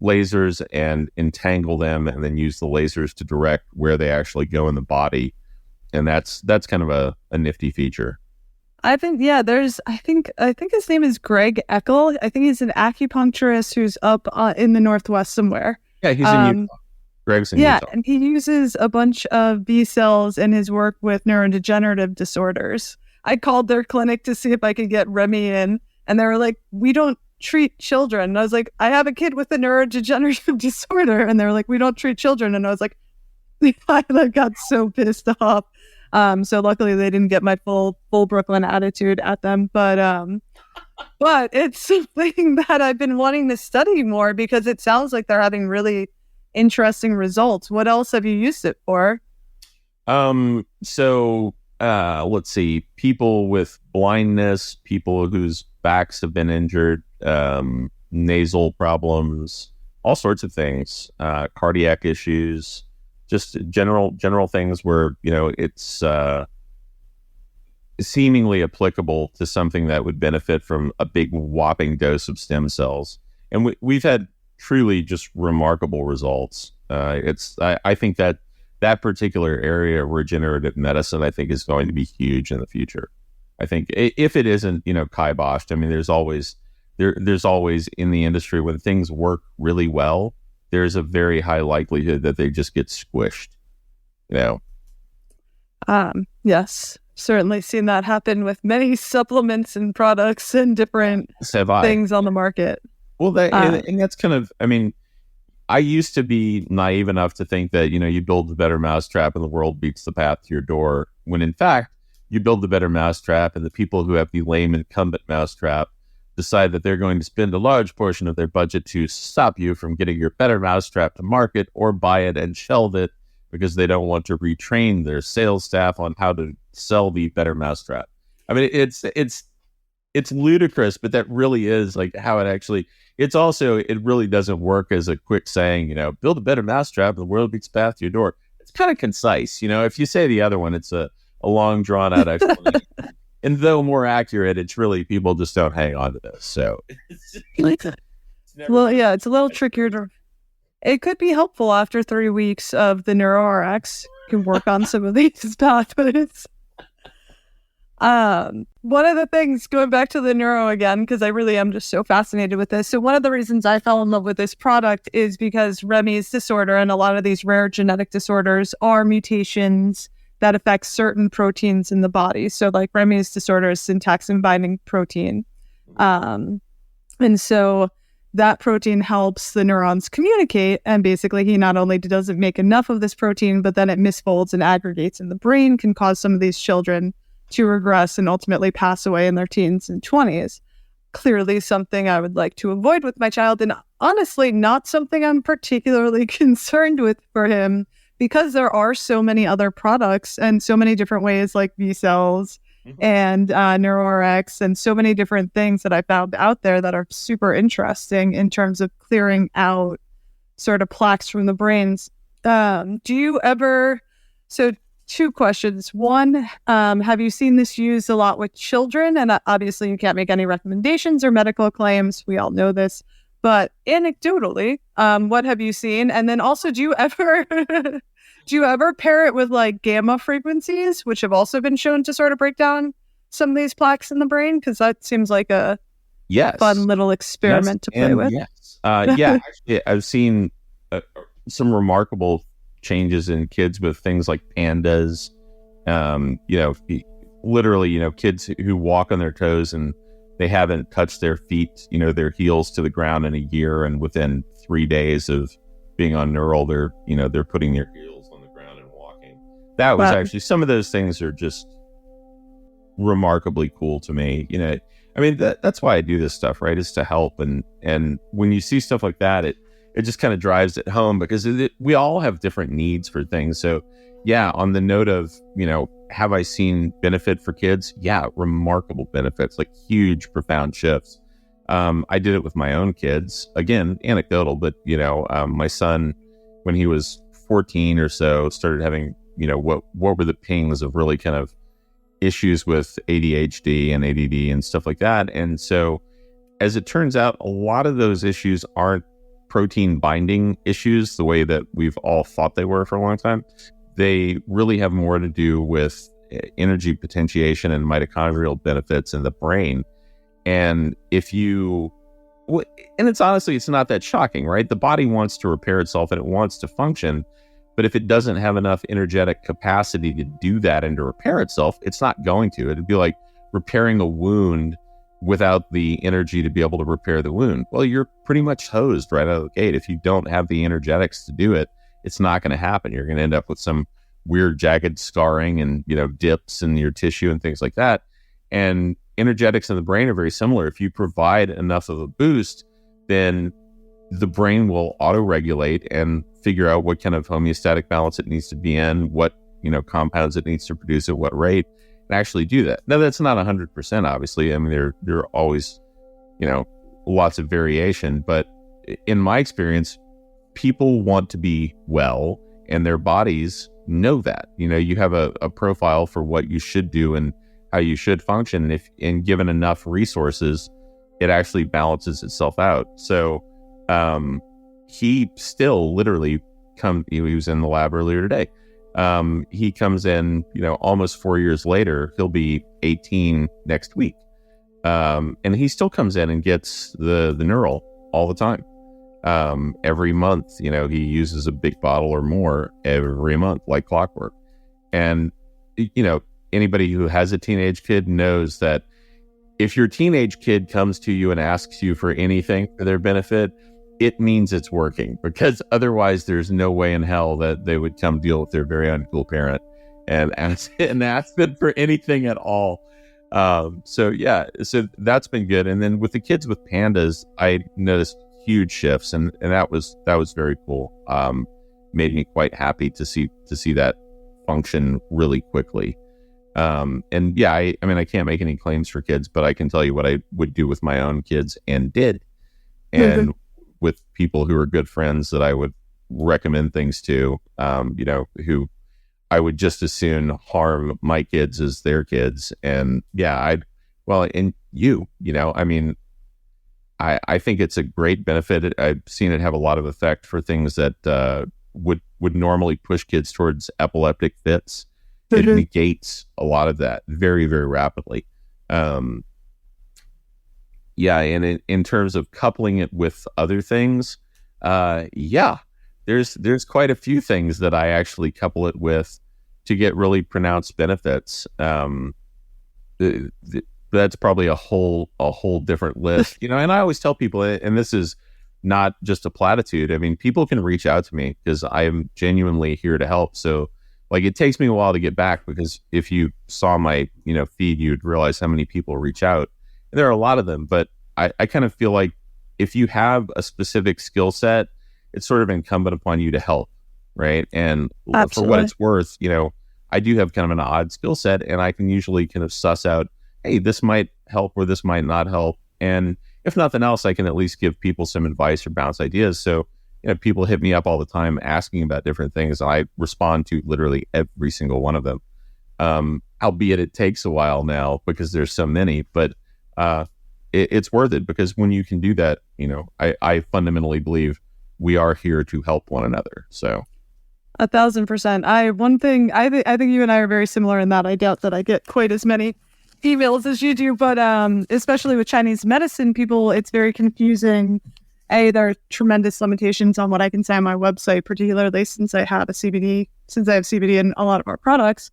lasers and entangle them and then use the lasers to direct where they actually go in the body. And that's kind of a nifty feature. I think, I think his name is Greg Eckel. I think he's an acupuncturist who's up in the Northwest somewhere. Yeah, he's in Utah. Greg's in Utah. And he uses a bunch of B cells in his work with neurodegenerative disorders. I called their clinic to see if I could get Remy in, and they were like, we don't treat children. And I was like, I have a kid with a neurodegenerative disorder. And they were like, we don't treat children. And I was like, I got so pissed off. So luckily they didn't get my full Brooklyn attitude at them, but it's something that I've been wanting to study more, because it sounds like they're having really interesting results. What else have you used it for? Let's see, people with blindness, people whose backs have been injured, nasal problems, all sorts of things, cardiac issues, just general things where, it's seemingly applicable to something that would benefit from a big whopping dose of stem cells. And we've had truly just remarkable results. I think that particular area of regenerative medicine, I think, is going to be huge in the future. I think if it isn't, kiboshed, I mean, there's always in the industry, when things work really well, there's a very high likelihood that they just get squished, Yes, certainly seen that happen with many supplements and products and different things on the market. Well, and that's kind of, I mean, I used to be naive enough to think that, you build the better mousetrap and the world beats the path to your door, when in fact, you build the better mousetrap and the people who have the lame incumbent mousetrap decide that they're going to spend a large portion of their budget to stop you from getting your better mousetrap to market, or buy it and shelve it because they don't want to retrain their sales staff on how to sell the better mousetrap. I mean, it's ludicrous, but that really is like how it actually. It's also, it really doesn't work as a quick saying, build a better mousetrap and the world beats path to your door. It's kind of concise, if you say the other one, it's a long drawn out explanation. And though more accurate, it's really, people just don't hang on to this. So, it's a little trickier it could be helpful after 3 weeks of the NeuroRX. You can work on some of these pathways. One of the things, going back to the neuro again, because I really am just so fascinated with this. So one of the reasons I fell in love with this product is because Remy's disorder and a lot of these rare genetic disorders are mutations that affect certain proteins in the body. So like Remy's disorder is syntaxin binding protein. And so that protein helps the neurons communicate. And basically, he not only doesn't make enough of this protein, but then it misfolds and aggregates in the brain, can cause some of these children to regress and ultimately pass away in their teens and 20s. Clearly something I would like to avoid with my child, and honestly, not something I'm particularly concerned with for him, because there are so many other products and so many different ways, like V cells and NeuroRX, and so many different things that I found out there that are super interesting in terms of clearing out sort of plaques from the brains. Do you ever, so 2 questions. One, have you seen this used a lot with children? And obviously you can't make any recommendations or medical claims. We all know this, but anecdotally, what have you seen? And then also, do you ever pair it with like gamma frequencies, which have also been shown to sort of break down some of these plaques in the brain? Because that seems like a fun little experiment to play with. Yes. Actually, I've seen some remarkable changes in kids with things like pandas. Literally, kids who walk on their toes and they haven't touched their feet, their heels to the ground in a year, and within 3 days of being on neural, they're putting their heels on the ground and walking. That was actually, some of those things are just remarkably cool to me. That's why I do this stuff, right? Is to help. And when you see stuff like that, it just kind of drives it home, because we all have different needs for things. So yeah, on the note of, have I seen benefit for kids? Yeah, remarkable benefits, like huge, profound shifts. I did it with my own kids. Again, anecdotal, but my son, when he was 14 or so, started having, what were the pings of really kind of issues with ADHD and ADD and stuff like that. And so, as it turns out, a lot of those issues aren't protein binding issues the way that we've all thought they were for a long time. They really have more to do with energy potentiation and mitochondrial benefits in the brain. And it's not that shocking, right? The body wants to repair itself and it wants to function, but if it doesn't have enough energetic capacity to do that and to repair itself, it's not going to. It'd be like repairing a wound without the energy to be able to repair the wound. Well, you're pretty much hosed right out of the gate. If you don't have the energetics to do it, it's not going to happen. You're going to end up with some weird jagged scarring and, dips in your tissue and things like that. And energetics in the brain are very similar. If you provide enough of a boost, then the brain will auto-regulate and figure out what kind of homeostatic balance it needs to be in, what, compounds it needs to produce at what rate, and actually do that. Now, that's not 100%, obviously. I mean, there are always, lots of variation, but in my experience, people want to be well, and their bodies know that. You have a profile for what you should do and how you should function, and given enough resources, it actually balances itself out. So he still literally he was in the lab earlier today. He comes in, almost 4 years later. He'll be 18 next week, and he still comes in and gets the neural all the time. Every month, he uses a big bottle or more every month, like clockwork. And anybody who has a teenage kid knows that if your teenage kid comes to you and asks you for anything for their benefit, it means it's working, because otherwise there's no way in hell that they would come deal with their very uncool parent and ask them for anything at all. So that's been good. And then with the kids with pandas, I noticed huge shifts, and that was very cool. Made me quite happy to see that function really quickly. I can't make any claims for kids, but I can tell you what I would do with my own kids and did. And with people who are good friends that I would recommend things to, who I would just as soon harm my kids as their kids. And I think it's a great benefit. I've seen it have a lot of effect for things that would normally push kids towards epileptic fits. it negates a lot of that very, very rapidly. And in terms of coupling it with other things, there's quite a few things that I actually couple it with to get really pronounced benefits. That's probably a whole different list, and I always tell people, and this is not just a platitude. I mean, people can reach out to me because I am genuinely here to help. So like, it takes me a while to get back, because if you saw my, feed, you'd realize how many people reach out. And there are a lot of them, but I kind of feel like if you have a specific skill set, it's sort of incumbent upon you to help. Right. And Absolutely. For what it's worth, I do have kind of an odd skill set, and I can usually kind of suss out, hey, this might help or this might not help. And if nothing else, I can at least give people some advice or bounce ideas. So, people hit me up all the time asking about different things. I respond to literally every single one of them. Albeit it takes a while now because there's so many, but it's worth it, because when you can do that, I fundamentally believe we are here to help one another. So 1,000%. One thing, I think you and I are very similar in that I doubt that I get quite as many emails as you do, but especially with Chinese medicine people, it's very confusing. There are tremendous limitations on what I can say on my website, particularly since I have CBD in a lot of our products.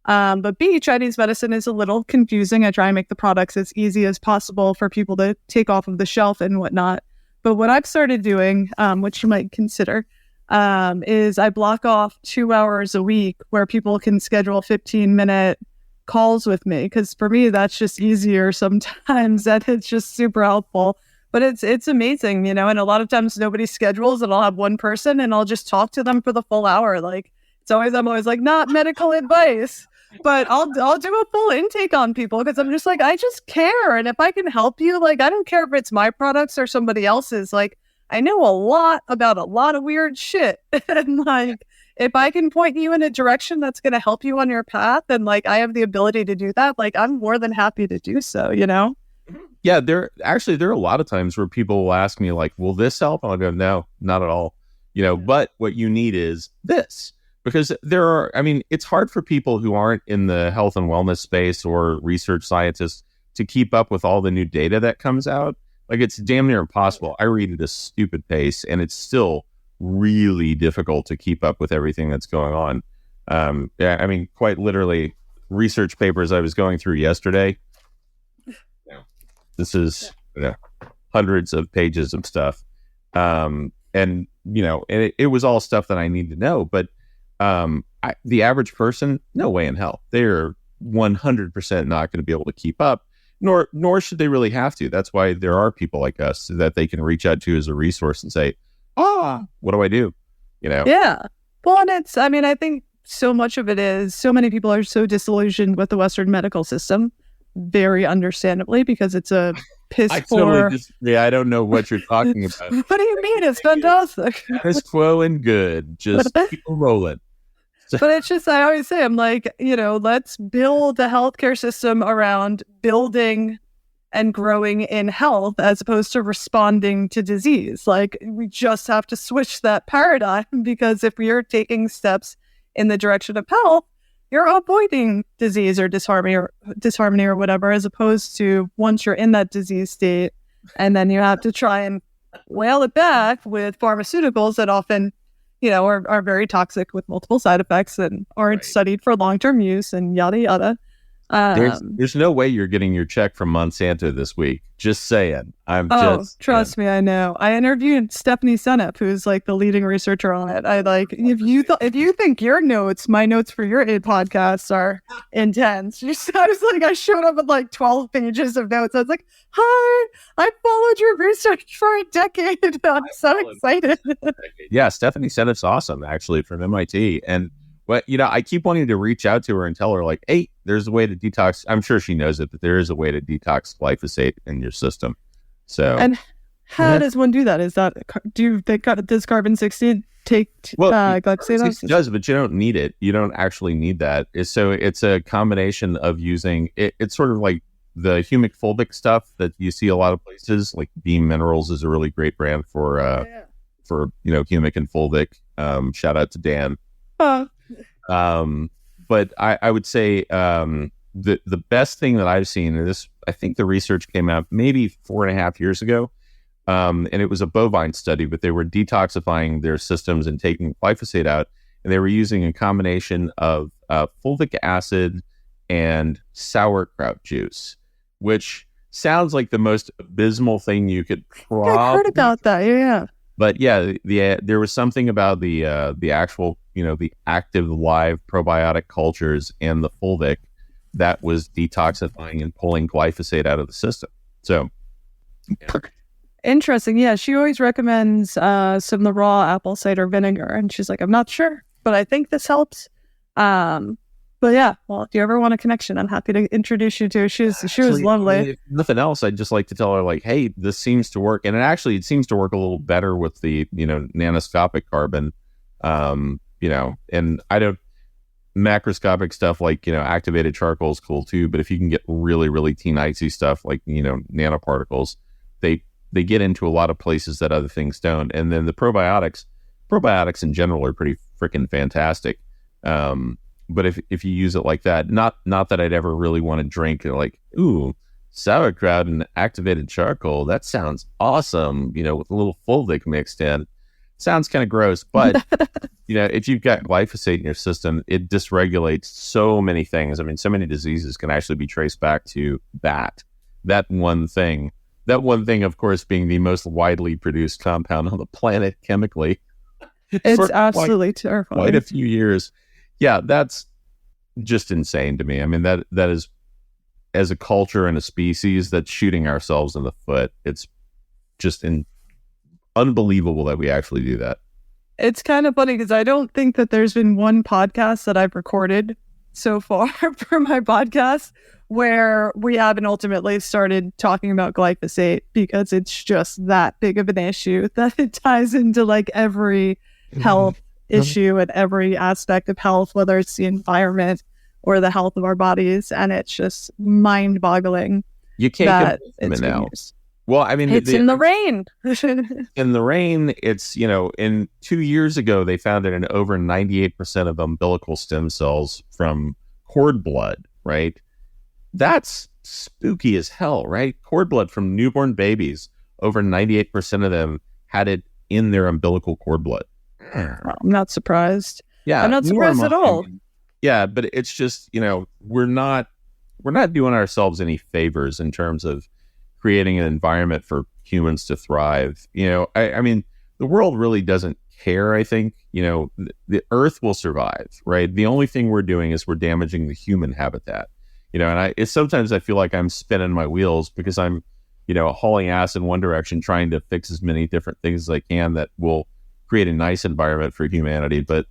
But B, Chinese medicine is a little confusing. I try and make the products as easy as possible for people to take off of the shelf and whatnot. But what I've started doing, which you might consider, is I block off 2 hours a week where people can schedule 15-minute calls with me, because for me that's just easier sometimes, and it's just super helpful. But it's amazing, and a lot of times nobody schedules, and I'll have one person and I'll just talk to them for the full hour. Like, I'm always like, not medical advice, but I'll do a full intake on people, because I'm just like, I just care. And if I can help you, like, I don't care if it's my products or somebody else's. Like, I know a lot about a lot of weird shit. And like, if I can point you in a direction that's going to help you on your path, and like, I have the ability to do that, like, I'm more than happy to do so, Yeah, there are a lot of times where people will ask me like, will this help? And I'll go, no, not at all. But what you need is this. Because it's hard for people who aren't in the health and wellness space or research scientists to keep up with all the new data that comes out. Like, it's damn near impossible. I read at a stupid pace, and it's still really difficult to keep up with everything that's going on. Quite literally, research papers I was going through yesterday. This is hundreds of pages of stuff. It was all stuff that I need to know, but the average person, no way in hell. They're 100% not going to be able to keep up, nor should they really have to. That's why there are people like us that they can reach out to as a resource and say, what do I do? Yeah. Well, and I think so much of it is, so many people are so disillusioned with the Western medical system, very understandably, because it's a piss poor. I totally disagree. I don't know what you're talking about. What do you mean? It's fantastic. Status quo and good. Just keep rolling. But it's just, I always say, I'm like, let's build a healthcare system around building and growing in health, as opposed to responding to disease. Like, we just have to switch that paradigm, because if you're taking steps in the direction of health, you're avoiding disease or disharmony or whatever, as opposed to once you're in that disease state, and then you have to try and whale it back with pharmaceuticals that often, are very toxic with multiple side effects and aren't studied for long-term use and yada, yada. There's no way you're getting your check from Monsanto this week. Just saying. Trust me, I know. I interviewed Stephanie Seneff, who's like the leading researcher on it. If you think my notes for your podcasts are intense. I showed up with like 12 pages of notes. I was like, hi, I followed your research for a decade. I'm so excited. Yeah, Stephanie Seneff's awesome, actually, from MIT. And but, I keep wanting to reach out to her and tell her, like, hey, there's a way to detox. I'm sure she knows it, but there is a way to detox glyphosate in your system. So, and how does one do that? Does carbon-60 take glyphosate? It does, but you don't need it. You don't actually need that. So it's a combination of using it. It's sort of like the humic fulvic stuff that you see a lot of places. Like Beam Minerals is a really great brand for humic and fulvic. Shout out to Dan. But But I would say the best thing that I've seen, and this, I think the research came out maybe 4.5 years ago, and it was a bovine study, but they were detoxifying their systems and taking glyphosate out, and they were using a combination of fulvic acid and sauerkraut juice, which sounds like the most abysmal thing you could probably. I heard about that. Yeah. But yeah, there was something about the actual, the active live probiotic cultures and the fulvic that was detoxifying and pulling glyphosate out of the system. So, yeah. Interesting. Yeah, she always recommends some of the raw apple cider vinegar, and she's like, I'm not sure, but I think this helps. But yeah, well, if you ever want a connection, I'm happy to introduce you to her. She was lovely. I mean, if nothing else, I'd just like to tell her, like, hey, this seems to work. And it seems to work a little better with the, nanoscopic carbon, and I don't, macroscopic stuff like, activated charcoal is cool too. But if you can get really, really teeny stuff like, nanoparticles, they get into a lot of places that other things don't. And then the probiotics in general are pretty freaking fantastic. But if you use it like that, not that I'd ever really want to drink like, ooh, sauerkraut and activated charcoal, that sounds awesome, with a little fulvic mixed in. Sounds kind of gross, but if you've got glyphosate in your system, it dysregulates so many things. I mean, so many diseases can actually be traced back to that one thing. That one thing, of course, being the most widely produced compound on the planet chemically. It's absolutely terrifying. Quite a few years. Yeah, that's just insane to me. I mean, that is, as a culture and a species, that's shooting ourselves in the foot. It's just unbelievable that we actually do that. It's kind of funny because I don't think that there's been one podcast that I've recorded so far for my podcast where we haven't ultimately started talking about glyphosate, because it's just that big of an issue that it ties into like every health issue and every aspect of health, whether it's the environment or the health of our bodies. And it's just mind-boggling. You can't get it now. Well, I mean, it's in the rain. In the rain, it's, in 2 years ago, they found that in over 98% of umbilical stem cells from cord blood, right? That's spooky as hell, right? Cord blood from newborn babies, over 98% of them had it in their umbilical cord blood. I'm not surprised. Yeah, I'm not surprised at all. Yeah, but it's just, we're not doing ourselves any favors in terms of creating an environment for humans to thrive. I mean, the world really doesn't care. I think, the Earth will survive, right? The only thing we're doing is we're damaging the human habitat. And sometimes I feel like I'm spinning my wheels because I'm, hauling ass in one direction, trying to fix as many different things as I can that will create a nice environment for humanity. But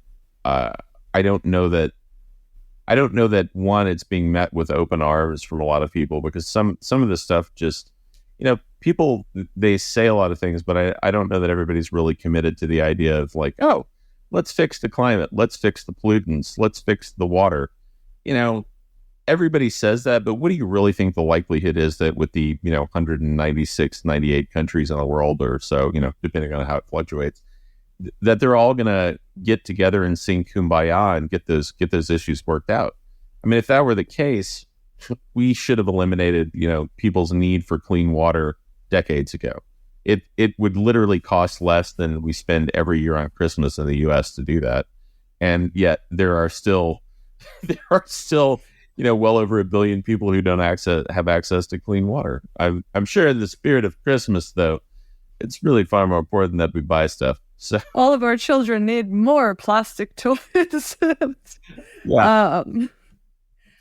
I don't know that one, it's being met with open arms from a lot of people, because some of this stuff just, people, they say a lot of things, but I don't know that everybody's really committed to the idea of like, oh, let's fix the climate, let's fix the pollutants, let's fix the water. Everybody says that, but what do you really think the likelihood is that with the 196, 98 countries in the world or so, depending on how it fluctuates, that they're all going to get together and sing Kumbaya and get those issues worked out? I mean, if that were the case, we should have eliminated, people's need for clean water decades ago. It would literally cost less than we spend every year on Christmas in the U.S. to do that, and yet there are still well over 1 billion people who don't have access to clean water. I'm sure in the spirit of Christmas, though, it's really far more important that we buy stuff. So all of our children need more plastic toys. Yeah.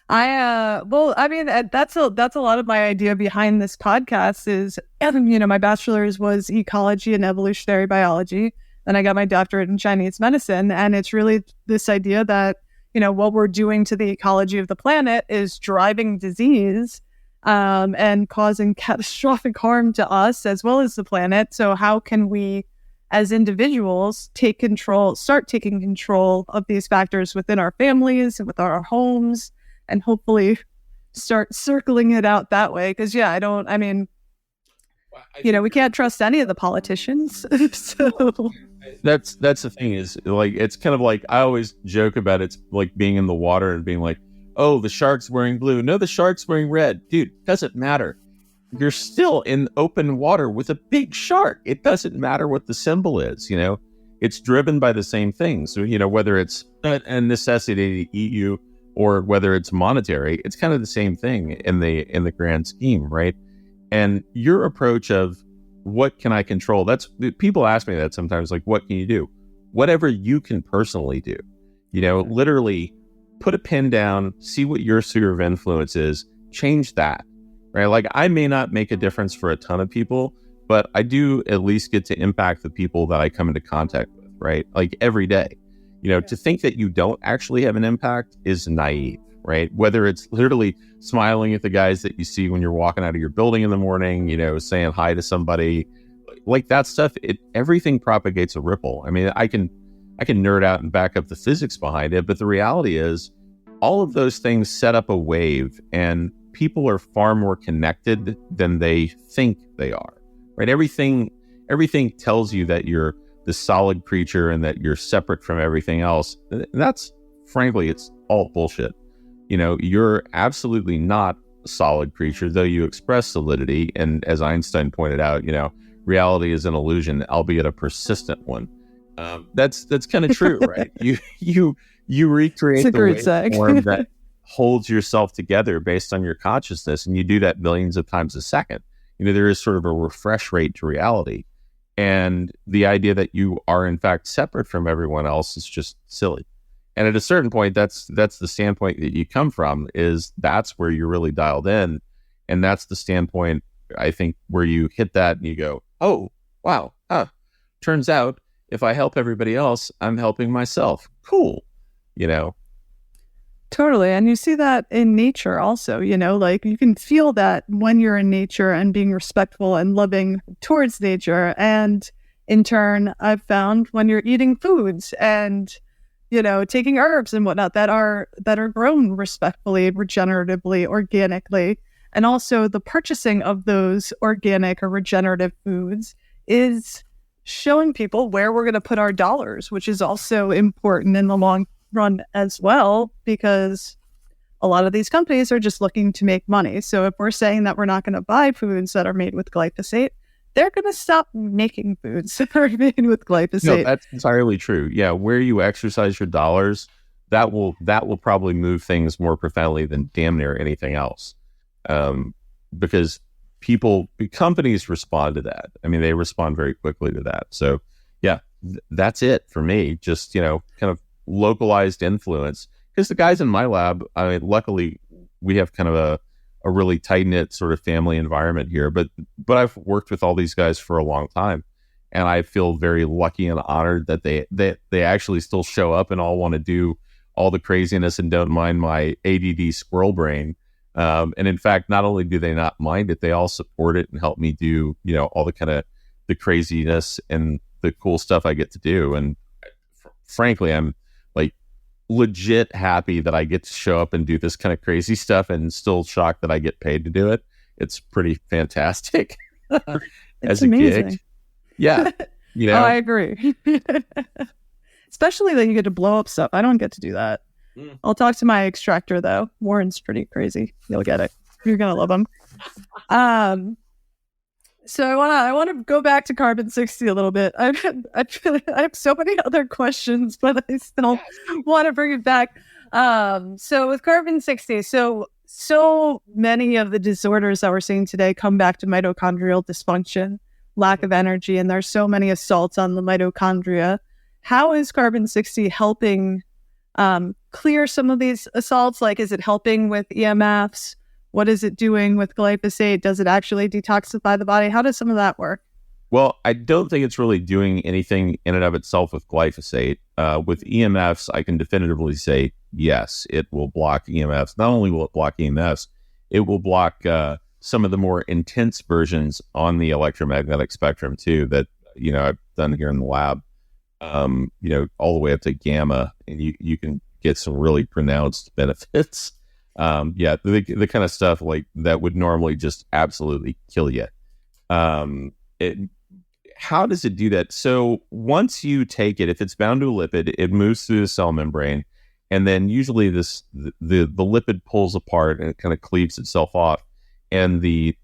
That's a lot of my idea behind this podcast is, my bachelor's was ecology and evolutionary biology. Then I got my doctorate in Chinese medicine. And it's really this idea that, what we're doing to the ecology of the planet is driving disease and causing catastrophic harm to us as well as the planet. So how can we, as individuals, start taking control of these factors within our families and with our homes, and hopefully start circling it out that way? Because, we can't trust any of the politicians. So That's the thing is like, it's kind of like, I always joke about it's like being in the water and being like, oh, the shark's wearing blue. No, the shark's wearing red. Dude, doesn't matter. You're still in open water with a big shark. It doesn't matter what the symbol is, it's driven by the same thing. So, whether it's a necessity to eat you or whether it's monetary, it's kind of the same thing in the grand scheme, right? And your approach of what can I control? That's, people ask me that sometimes, like, what can you do? Whatever you can personally do, literally put a pin down, see what your sphere of influence is, change that, right? Like, I may not make a difference for a ton of people, but I do at least get to impact the people that I come into contact with, right? Like every day, to think that you don't actually have an impact is naive, right? Whether it's literally smiling at the guys that you see when you're walking out of your building in the morning, saying hi to somebody, like that stuff, everything propagates a ripple. I mean, I can nerd out and back up the physics behind it, but the reality is all of those things set up a wave, and people are far more connected than they think they are, right? Everything tells you that you're the solid creature and that you're separate from everything else. And that's, frankly, it's all bullshit. You're absolutely not a solid creature, though you express solidity. And as Einstein pointed out, reality is an illusion, albeit a persistent one. That's kind of true, right? You recreate the waveform that holds yourself together based on your consciousness, and you do that millions of times a second. There is sort of a refresh rate to reality, and the idea that you are in fact separate from everyone else is just silly. And at a certain point, that's the standpoint that you come from, is that's where you're really dialed in, and that's the standpoint, I think, where you hit that and you go, oh wow, turns out if I help everybody else, I'm helping myself. Cool. Totally. And you see that in nature also, like you can feel that when you're in nature and being respectful and loving towards nature. And in turn, I've found when you're eating foods and, taking herbs and whatnot that are grown respectfully, regeneratively, organically, and also the purchasing of those organic or regenerative foods is showing people where we're going to put our dollars, which is also important in the long run as well, because a lot of these companies are just looking to make money. So if we're saying that we're not going to buy foods that are made with glyphosate, they're going to stop making foods that are made with glyphosate. No, that's entirely true. Yeah, where you exercise your dollars, that will probably move things more profoundly than damn near anything else. Because companies respond to that. I mean, they respond very quickly to that. So yeah, that's it for me. Just, kind of localized influence. Because the guys in my lab, I mean, luckily we have kind of a really tight-knit sort of family environment here, but I've worked with all these guys for a long time, and I feel very lucky and honored that they actually still show up and all want to do all the craziness and don't mind my ADD squirrel brain. And in fact, not only do they not mind it, they all support it and help me do, all the kind of the craziness and the cool stuff I get to do. And frankly, I'm like legit happy that I get to show up and do this kind of crazy stuff, and still shocked that I get paid to do it. It's pretty fantastic as a amazing gig. Yeah. Oh, I agree. Especially that you get to blow up stuff. I don't get to do that. I'll talk to my extractor though. Warren's pretty crazy. You'll get it. You're gonna love him. So I want to go back to carbon 60 a little bit. I have so many other questions, but I still want to bring it back. So with carbon 60, so many of the disorders that we're seeing today come back to mitochondrial dysfunction, lack of energy, and there's so many assaults on the mitochondria. How is carbon 60 helping clear some of these assaults? Like, is it helping with EMFs? What is it doing with glyphosate? Does it actually detoxify the body? How does some of that work? Well, I don't think it's really doing anything in and of itself with glyphosate. With EMFs, I can definitively say, yes, it will block EMFs. Not only will it block EMFs, it will block some of the more intense versions on the electromagnetic spectrum too, that, I've done here in the lab, all the way up to gamma, and you can get some really pronounced benefits. The kind of stuff like that would normally just absolutely kill you. how does it do that? So once you take it, if it's bound to a lipid, it moves through the cell membrane, and then usually the lipid pulls apart and it kind of cleaves itself off, and the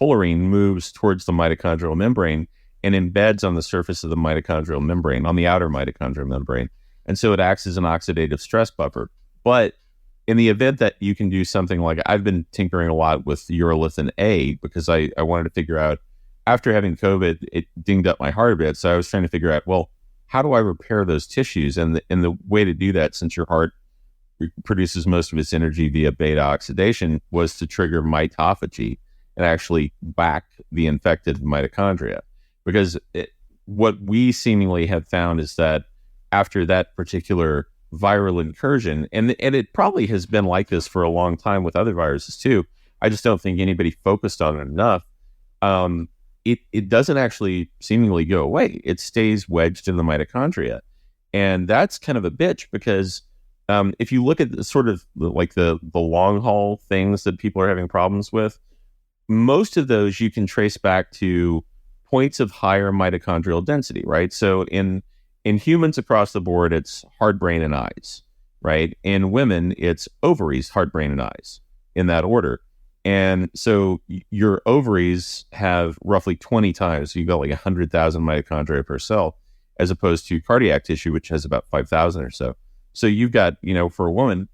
fullerene moves towards the mitochondrial membrane and embeds on the surface of the mitochondrial membrane, on the outer mitochondrial membrane. And so it acts as an oxidative stress buffer. But in the event that you can do something like, I've been tinkering a lot with urolithin A because I wanted to figure out, after having COVID, it dinged up my heart a bit. So I was trying to figure out, well, how do I repair those tissues? And the way to do that, since your heart produces most of its energy via beta oxidation, was to trigger mitophagy and actually back the infected mitochondria. Because what we seemingly have found is that after that particular viral incursion, and it probably has been like this for a long time with other viruses too, I just don't think anybody focused on it enough, it doesn't actually seemingly go away. It stays wedged in the mitochondria. And that's kind of a bitch, because if you look at the sort of like the long haul things that people are having problems with, most of those you can trace back to points of higher mitochondrial density, right? So in humans across the board, it's heart, brain, and eyes, right? In women, it's ovaries, heart, brain, and eyes, in that order. And so your ovaries have roughly 20 times, so you've got like 100,000 mitochondria per cell, as opposed to cardiac tissue, which has about 5,000 or so. So you've got, for a woman,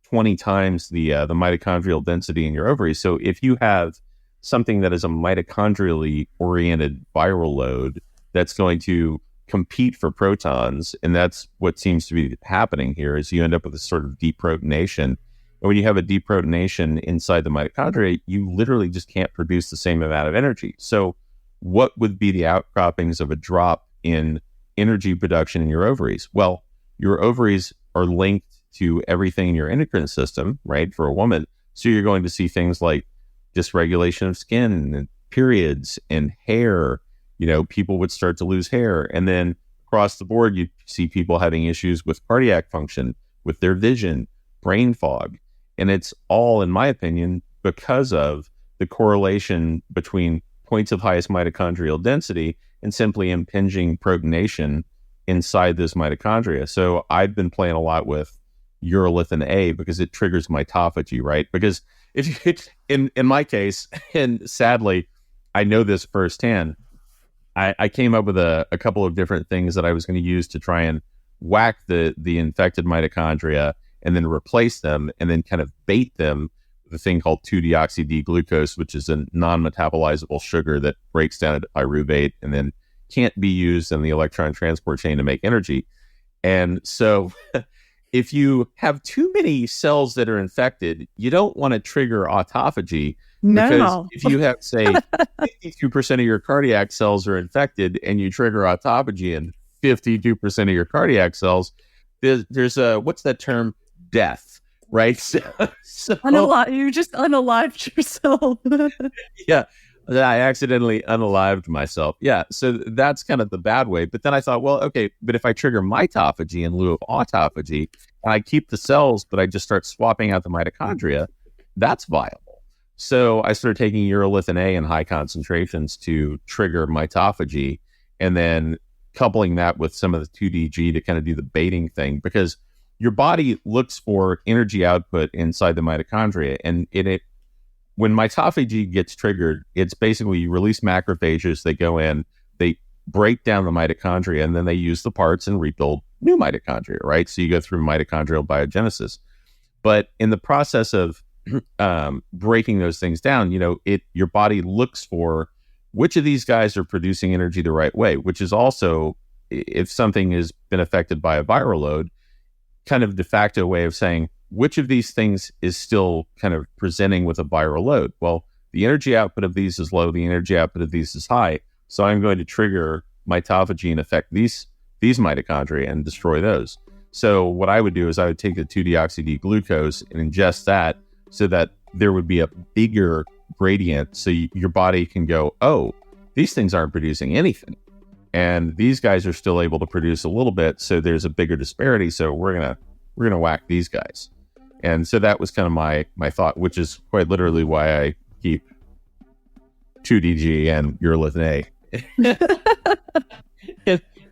20 times the mitochondrial density in your ovaries. So if you have something that is a mitochondrially oriented viral load that's going to compete for protons, and that's what seems to be happening here, is you end up with a sort of deprotonation. And when you have a deprotonation inside the mitochondria, you literally just can't produce the same amount of energy. So what would be the outcroppings of a drop in energy production in your ovaries? Well, your ovaries are linked to everything in your endocrine system, right, for a woman. So you're going to see things like dysregulation of skin and periods and hair. People would start to lose hair. And then across the board, you see people having issues with cardiac function, with their vision, brain fog. And it's all, in my opinion, because of the correlation between points of highest mitochondrial density and simply impinging protonation inside those mitochondria. So I've been playing a lot with urolithin A because it triggers mitophagy, right? Because if you, in my case, and sadly, I know this firsthand, I came up with a couple of different things that I was going to use to try and whack the infected mitochondria and then replace them, and then kind of bait them with a thing called 2-deoxy-D-glucose, which is a non-metabolizable sugar that breaks down into pyruvate and then can't be used in the electron transport chain to make energy. And so if you have too many cells that are infected, you don't want to trigger autophagy. Because if you have, say, 52% of your cardiac cells are infected and you trigger autophagy in 52% of your cardiac cells, there's a, what's that term? Death, right? So You just unalived yourself. Yeah, I accidentally unalived myself. Yeah, so that's kind of the bad way. But then I thought, well, okay, but if I trigger mitophagy in lieu of autophagy, and I keep the cells, but I just start swapping out the mitochondria, that's viable. So I started taking urolithin A in high concentrations to trigger mitophagy, and then coupling that with some of the 2DG to kind of do the baiting thing, because your body looks for energy output inside the mitochondria. And when mitophagy gets triggered, it's basically you release macrophages, they go in, they break down the mitochondria, and then they use the parts and rebuild new mitochondria, right? So you go through mitochondrial biogenesis. But in the process of breaking those things down, your body looks for which of these guys are producing energy the right way, which is also, if something has been affected by a viral load, kind of de facto way of saying which of these things is still kind of presenting with a viral load. Well, the energy output of these is low, the energy output of these is high. So I'm going to trigger mitophagy and affect these mitochondria and destroy those. So what I would do is I would take the 2-deoxy-D-glucose and ingest that so that there would be a bigger gradient, so your body can go, oh, these things aren't producing anything, and these guys are still able to produce a little bit, so there's a bigger disparity, so we're gonna whack these guys. And so that was kind of my thought, which is quite literally why I keep 2DG and urolithin A.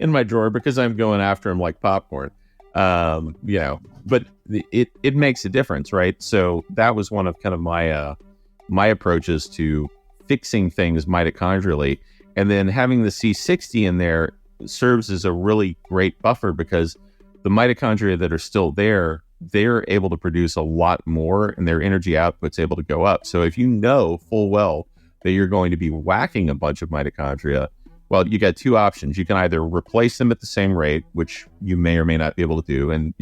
in my drawer because I'm going after them like popcorn. But it makes a difference, right? So that was one of kind of my approaches to fixing things mitochondrially, and then having the C60 in there serves as a really great buffer because the mitochondria that are still there, they're able to produce a lot more and their energy output's able to go up. So if you know full well that you're going to be whacking a bunch of mitochondria, well, you got two options. You can either replace them at the same rate, which you may or may not be able to do. And,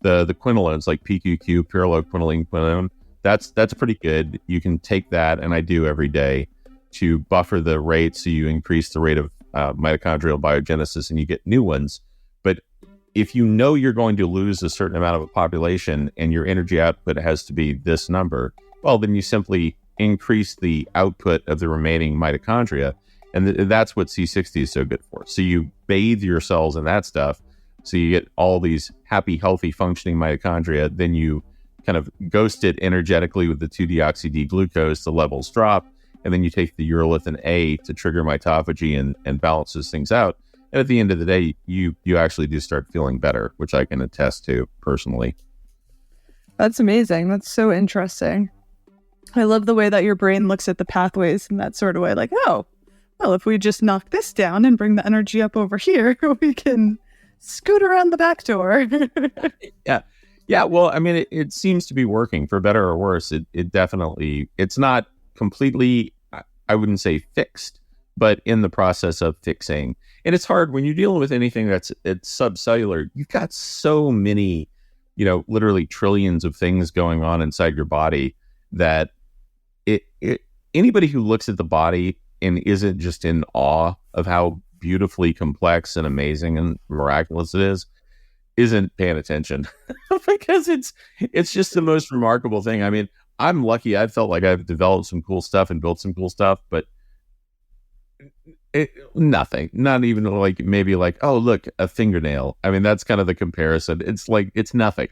the quinolones like PQQ, pyrroloquinoline, quinone, that's pretty good. You can take that, and I do every day, to buffer the rate so you increase the rate of mitochondrial biogenesis and you get new ones. But if you know you're going to lose a certain amount of a population and your energy output has to be this number, well, then you simply increase the output of the remaining mitochondria. And that's what C60 is so good for. So you bathe your cells in that stuff. So you get all these happy, healthy, functioning mitochondria. Then you kind of ghost it energetically with the 2-deoxy-D-glucose, the levels drop. And then you take the urolithin A to trigger mitophagy and balances things out. And at the end of the day, you actually do start feeling better, which I can attest to personally. That's amazing. That's so interesting. I love the way that your brain looks at the pathways in that sort of way. Like, oh, well, if we just knock this down and bring the energy up over here, we can scoot around the back door. Yeah. Well, I mean, it seems to be working for better or worse. It definitely, it's not completely, I wouldn't say fixed, but in the process of fixing. And it's hard when you're dealing with anything it's subcellular. You've got so many, literally trillions of things going on inside your body that anybody who looks at the body and isn't just in awe of how beautifully complex and amazing and miraculous it is, isn't paying attention because it's just the most remarkable thing. I mean, I'm lucky. I felt like I've developed some cool stuff and built some cool stuff, but nothing, not even like maybe like, oh, look, a fingernail. I mean, that's kind of the comparison. It's like, it's nothing.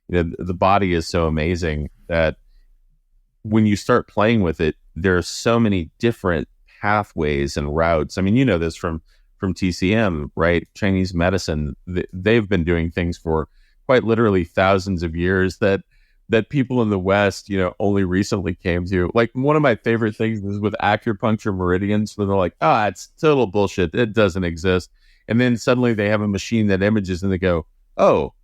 The body is so amazing that when you start playing with it, there are so many different pathways and routes. I mean, you know this from TCM, right? Chinese medicine, they've been doing things for quite literally thousands of years that people in the West, only recently came to. Like, one of my favorite things is with acupuncture meridians, where they're like, oh, it's total bullshit. It doesn't exist. And then suddenly they have a machine that images and they go, oh,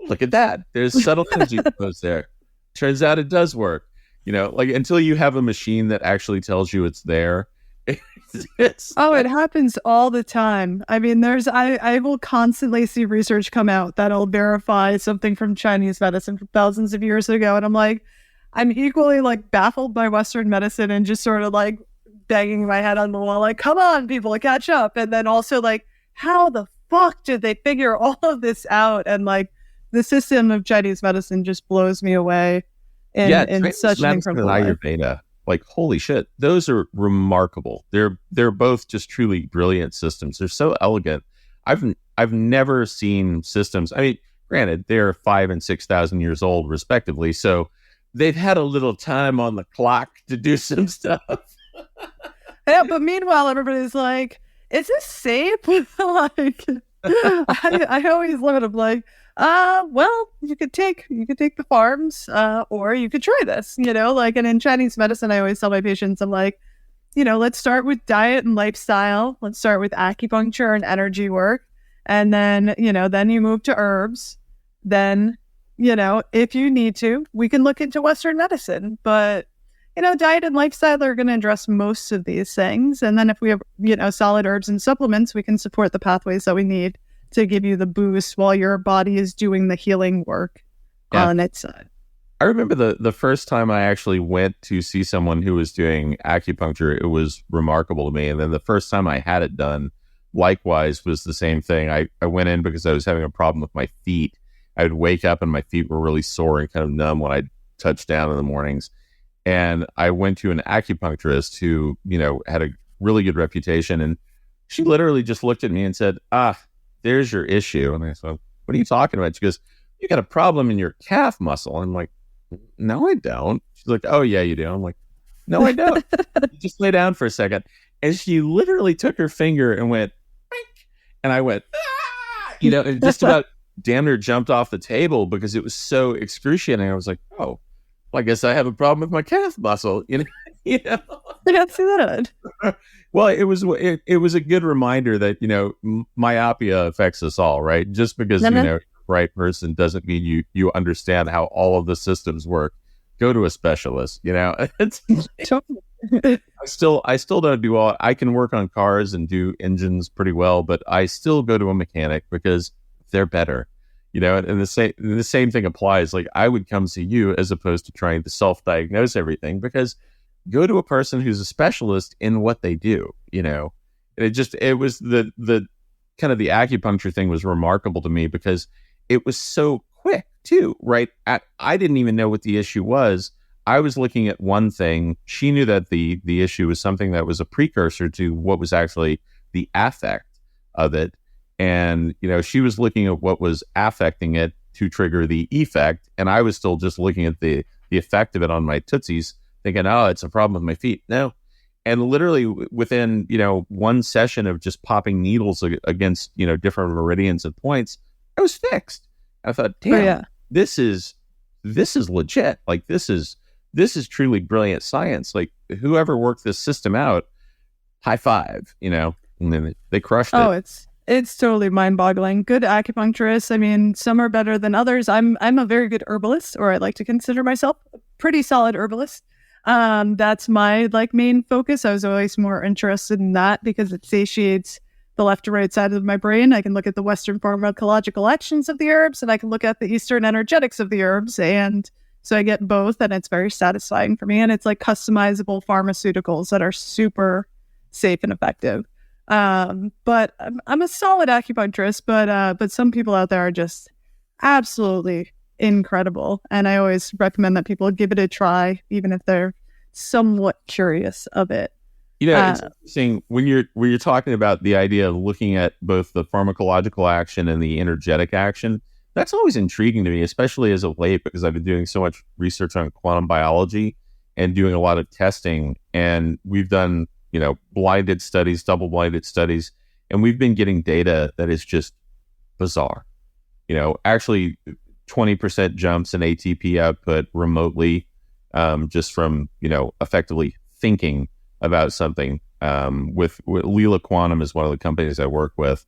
look at that. There's subtle energy flows there. Turns out it does work. Like, until you have a machine that actually tells you it's there. It happens all the time. I mean, I will constantly see research come out that'll verify something from Chinese medicine from thousands of years ago. And I'm equally like baffled by Western medicine and just sort of like banging my head on the wall, like, come on, people, catch up. And then also like, how the fuck did they figure all of this out? And like, the system of Chinese medicine just blows me away in such an incredible way. Ayurveda, like, holy shit, those are remarkable. They're both just truly brilliant systems. They're so elegant. I've never seen systems. I mean, granted, they're 5,000 and 6,000 years old, respectively, so they've had a little time on the clock to do some stuff. Yeah, but meanwhile, everybody's like, "Is this safe?" Like, I always look at them like, well, you could take the farms, or you could try this, like, and in Chinese medicine, I always tell my patients, I'm like, let's start with diet and lifestyle. Let's start with acupuncture and energy work. And then, then you move to herbs. Then, if you need to, we can look into Western medicine, but, diet and lifestyle are going to address most of these things. And then if we have, solid herbs and supplements, we can support the pathways that we need to give you the boost while your body is doing the healing work on its side. I remember the first time I actually went to see someone who was doing acupuncture, it was remarkable to me. And then the first time I had it done, likewise, was the same thing. I went in because I was having a problem with my feet. I would wake up and my feet were really sore and kind of numb when I touched down in the mornings. And I went to an acupuncturist who, had a really good reputation. And she literally just looked at me and said, there's your issue. And I said, what are you talking about? She goes, you got a problem in your calf muscle. I'm like, no, I don't. She's like, oh yeah, you do. I'm like, no, I don't. Just lay down for a second. And she literally took her finger and went, "Bink," and I went, and just about damn near jumped off the table because it was so excruciating. I was like, oh, well, I guess I have a problem with my calf muscle, you know. I got to see that. Well, it was a good reminder that, myopia affects us all, right? Just because, right person doesn't mean you understand how all of the systems work. Go to a specialist, It's, I still don't do all. I can work on cars and do engines pretty well, but I still go to a mechanic because they're better, and the same thing applies. Like, I would come see you as opposed to trying to self-diagnose everything, because go to a person who's a specialist in what they do, And it was the kind of the acupuncture thing was remarkable to me because it was so quick too, right? I didn't even know what the issue was. I was looking at one thing. She knew that the issue was something that was a precursor to what was actually the affect of it. And, she was looking at what was affecting it to trigger the effect. And I was still just looking at the effect of it on my tootsies, thinking, oh, it's a problem with my feet. No. And literally within, one session of just popping needles against, different meridians and points, I was fixed. I thought, damn, this is legit. Like, this is truly brilliant science. Like, whoever worked this system out, high five, and then they crushed it. Oh, it's totally mind-boggling. Good acupuncturists. I mean, some are better than others. I'm a very good herbalist, or I like to consider myself a pretty solid herbalist. That's my main focus. I was always more interested in that because it satiates the left to right side of my brain. I can look at the Western pharmacological actions of the herbs, and I can look at the Eastern energetics of the herbs. And so I get both, and it's very satisfying for me. And it's like customizable pharmaceuticals that are super safe and effective. But I'm a solid acupuncturist, but some people out there are just absolutely incredible. And I always recommend that people give it a try, even if they're somewhat curious of it. It's interesting when you're talking about the idea of looking at both the pharmacological action and the energetic action. That's always intriguing to me, especially as of late, because I've been doing so much research on quantum biology and doing a lot of testing. And we've done, blinded studies, double-blinded studies, and we've been getting data that is just bizarre. Actually 20% jumps in ATP output remotely, just from, effectively thinking about something. With Lila Quantum is one of the companies I work with.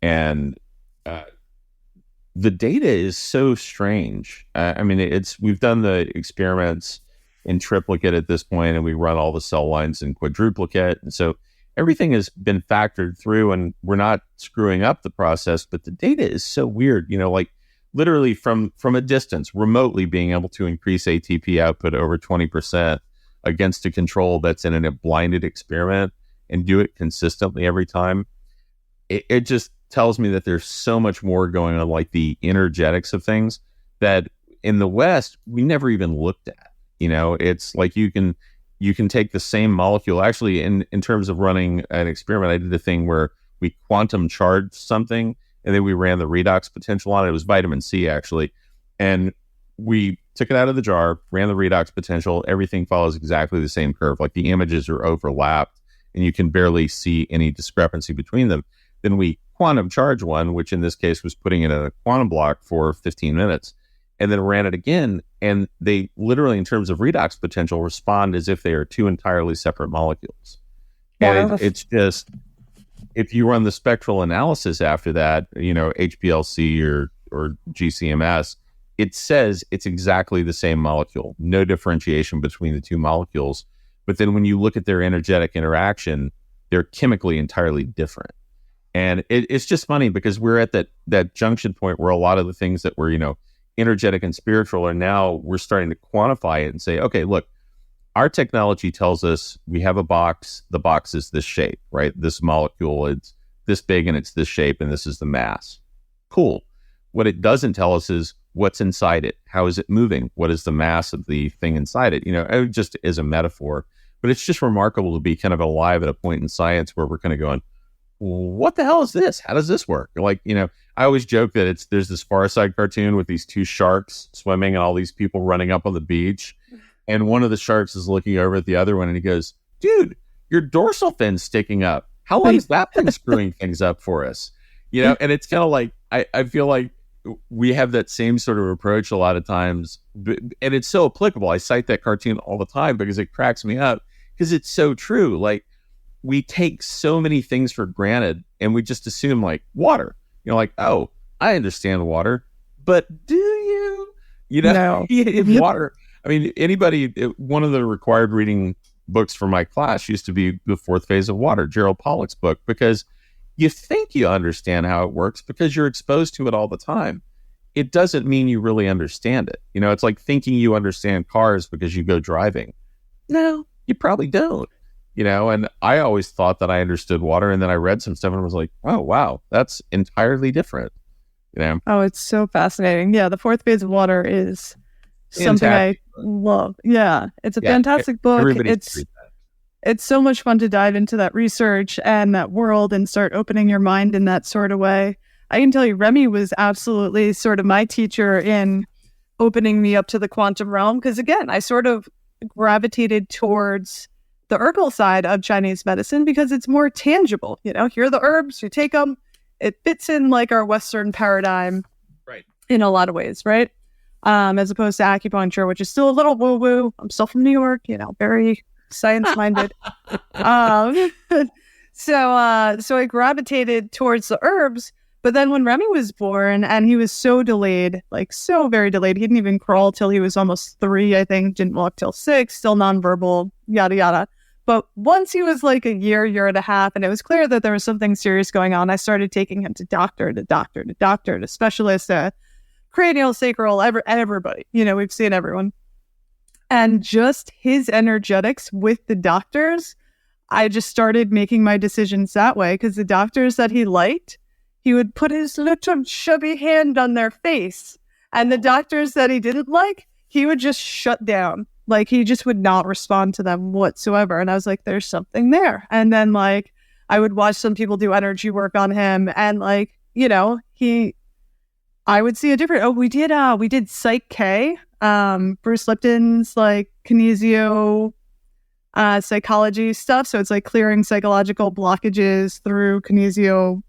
And the data is so strange. We've done the experiments in triplicate at this point, and we run all the cell lines in quadruplicate. And so everything has been factored through, and we're not screwing up the process, but the data is so weird, literally from a distance, remotely being able to increase ATP output over 20% against a control that's in a blinded experiment and do it consistently every time. It just tells me that there's so much more going on, like the energetics of things that in the West, we never even looked at. It's like you can take the same molecule. Actually, in terms of running an experiment, I did a thing where we quantum charged something, and then we ran the redox potential on it. It was vitamin C, actually. And we took it out of the jar, ran the redox potential. Everything follows exactly the same curve. Like, the images are overlapped, and you can barely see any discrepancy between them. Then we quantum charge one, which in this case was putting it in a quantum block for 15 minutes, and then ran it again. And they literally, in terms of redox potential, respond as if they are two entirely separate molecules. Wow. And it's just, if you run the spectral analysis after that, HPLC or GCMS, it says it's exactly the same molecule, no differentiation between the two molecules. But then when you look at their energetic interaction, they're chemically entirely different. And it's just funny because we're at that junction point where a lot of the things that were, energetic and spiritual are now, we're starting to quantify it and say, okay, look, our technology tells us we have a box. The box is this shape, right? This molecule, it's this big and it's this shape, and this is the mass. Cool. What it doesn't tell us is what's inside it. How is it moving? What is the mass of the thing inside it? It just is a metaphor. But it's just remarkable to be kind of alive at a point in science where we're kind of going, what the hell is this? How does this work? I always joke that there's this Far Side cartoon with these two sharks swimming and all these people running up on the beach. And one of the sharks is looking over at the other one and he goes, dude, your dorsal fin's sticking up. How long is that thing screwing things up for us? And it's kind of like, I feel like we have that same sort of approach a lot of times, and it's so applicable. I cite that cartoon all the time because it cracks me up, because it's so true. Like, we take so many things for granted, and we just assume, like, water, like, oh, I understand water, but do you? No. Water. I mean, one of the required reading books for my class used to be The Fourth Phase of Water, Gerald Pollack's book, because you think you understand how it works because you're exposed to it all the time. It doesn't mean you really understand it. It's like thinking you understand cars because you go driving. No, you probably don't. And I always thought that I understood water, and then I read some stuff and was like, oh, wow, that's entirely different. Oh, it's so fascinating. Yeah, The Fourth Phase of Water is something I love. Yeah, it's a fantastic book. It's so much fun to dive into that research and that world and start opening your mind in that sort of way. I can tell you, Remy was absolutely sort of my teacher in opening me up to the quantum realm, because again, I sort of gravitated towards the herbal side of Chinese medicine because it's more tangible. Here are the herbs, you take them. It fits in like our Western paradigm, right? In a lot of ways, right? As opposed to acupuncture, which is still a little woo-woo. I'm still from New York, very science-minded. So I gravitated towards the herbs. But then when Remy was born, and he was so delayed, like so very delayed, he didn't even crawl till he was almost 3, I think, didn't walk till 6, still nonverbal, yada, yada. But once he was like a year and a half, and it was clear that there was something serious going on, I started taking him to doctor, to specialist, to cranial, sacral, everybody. We've seen everyone. And just his energetics with the doctors, I just started making my decisions that way, because the doctors that he liked, he would put his little chubby hand on their face. And the doctors that he didn't like, he would just shut down. Like, he just would not respond to them whatsoever. And I was like, there's something there. And then, like, I would watch some people do energy work on him. And, like, I would see a different, we did Psych K, Bruce Lipton's, like, kinesio, psychology stuff. So it's like clearing psychological blockages through kinesio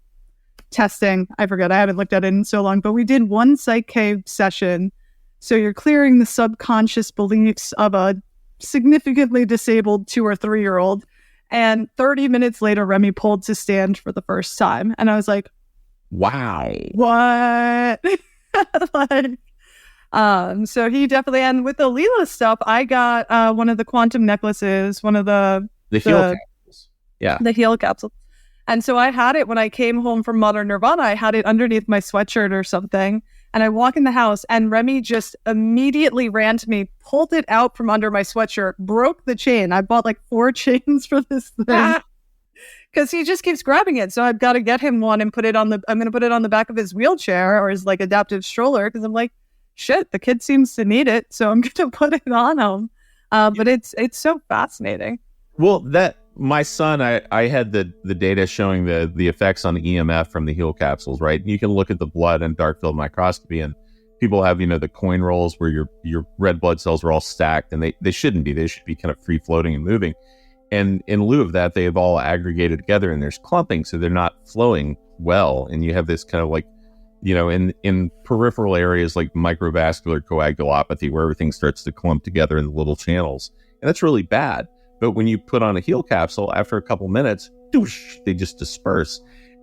testing. I forget, I haven't looked at it in so long, but we did one Psych K session. So you're clearing the subconscious beliefs of a significantly disabled 2 or 3-year-old. And 30 minutes later, Remy pulled to stand for the first time. And I was like, wow, what? So he definitely, and with the Leela stuff, I got one of the quantum necklaces, one of the heal capsules. Yeah. The heal capsule. And so I had it when I came home from Modern Nirvana. I had it underneath my sweatshirt or something. And I walk in the house, and Remy just immediately ran to me, pulled it out from under my sweatshirt, broke the chain. I bought like 4 chains for this thing because he just keeps grabbing it. So I've got to get him one and I'm going to put it on the back of his wheelchair or his like adaptive stroller, because I'm like, shit, the kid seems to need it. So I'm going to put it on him. But it's so fascinating. Well, my son, I had the data showing the effects on the EMF from the heal capsules, right? You can look at the blood and dark field microscopy, and people have, the coin rolls where your red blood cells are all stacked, and they shouldn't be. They should be kind of free floating and moving. And in lieu of that, they've all aggregated together, and there's clumping, so they're not flowing well. And you have this kind of like, in peripheral areas like microvascular coagulopathy, where everything starts to clump together in the little channels. And that's really bad. But when you put on a heal capsule, after a couple minutes, doosh, they just disperse.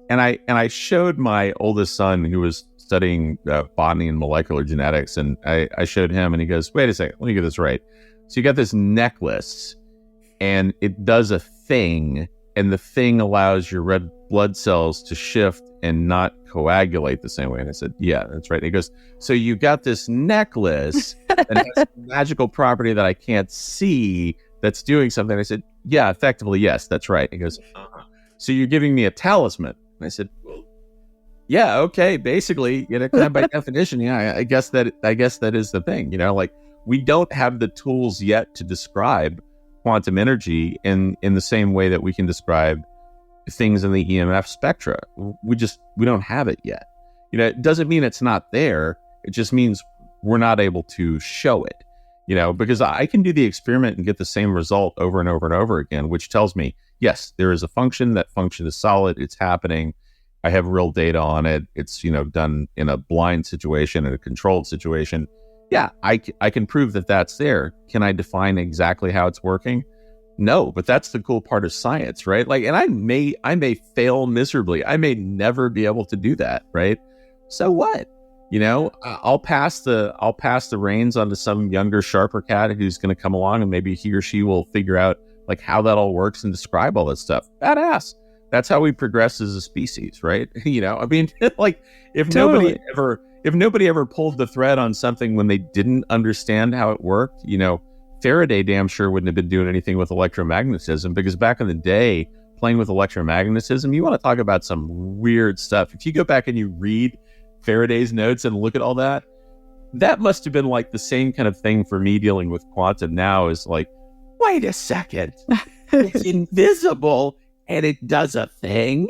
And I showed my oldest son, who was studying botany and molecular genetics, and I showed him, and he goes, wait a second, let me get this right. So you got this necklace, and it does a thing, and the thing allows your red blood cells to shift and not coagulate the same way. And I said, yeah, that's right. And he goes, so you got this necklace that has a magical property that I can't see that's doing something. I said, yeah, effectively, yes, that's right. He goes, so you're giving me a talisman? And I said, well, yeah, okay, basically, kind of by definition, yeah, I guess that is the thing. Like, we don't have the tools yet to describe quantum energy in the same way that we can describe things in the EMF spectra. We don't have it yet. It doesn't mean it's not there. It just means we're not able to show it. because I can do the experiment and get the same result over and over and over again, which tells me, yes, there is a function. That function is solid. It's happening. I have real data on it. It's, done in a blind situation, in a controlled situation. Yeah, I can prove that that's there. Can I define exactly how it's working? No, but that's the cool part of science, right? And I may fail miserably. I may never be able to do that, right? So what? I'll pass the reins onto some younger, sharper cat who's going to come along, and maybe he or she will figure out how that all works and describe all that stuff. Badass. That's how we progress as a species, right? If Totally. nobody ever pulled the thread on something when they didn't understand how it worked, Faraday damn sure wouldn't have been doing anything with electromagnetism, because back in the day, playing with electromagnetism, you want to talk about some weird stuff. If you go back and you read Faraday's notes and look at all that, that must have been the same kind of thing for me dealing with quantum now, is wait a second, it's invisible and it does a thing,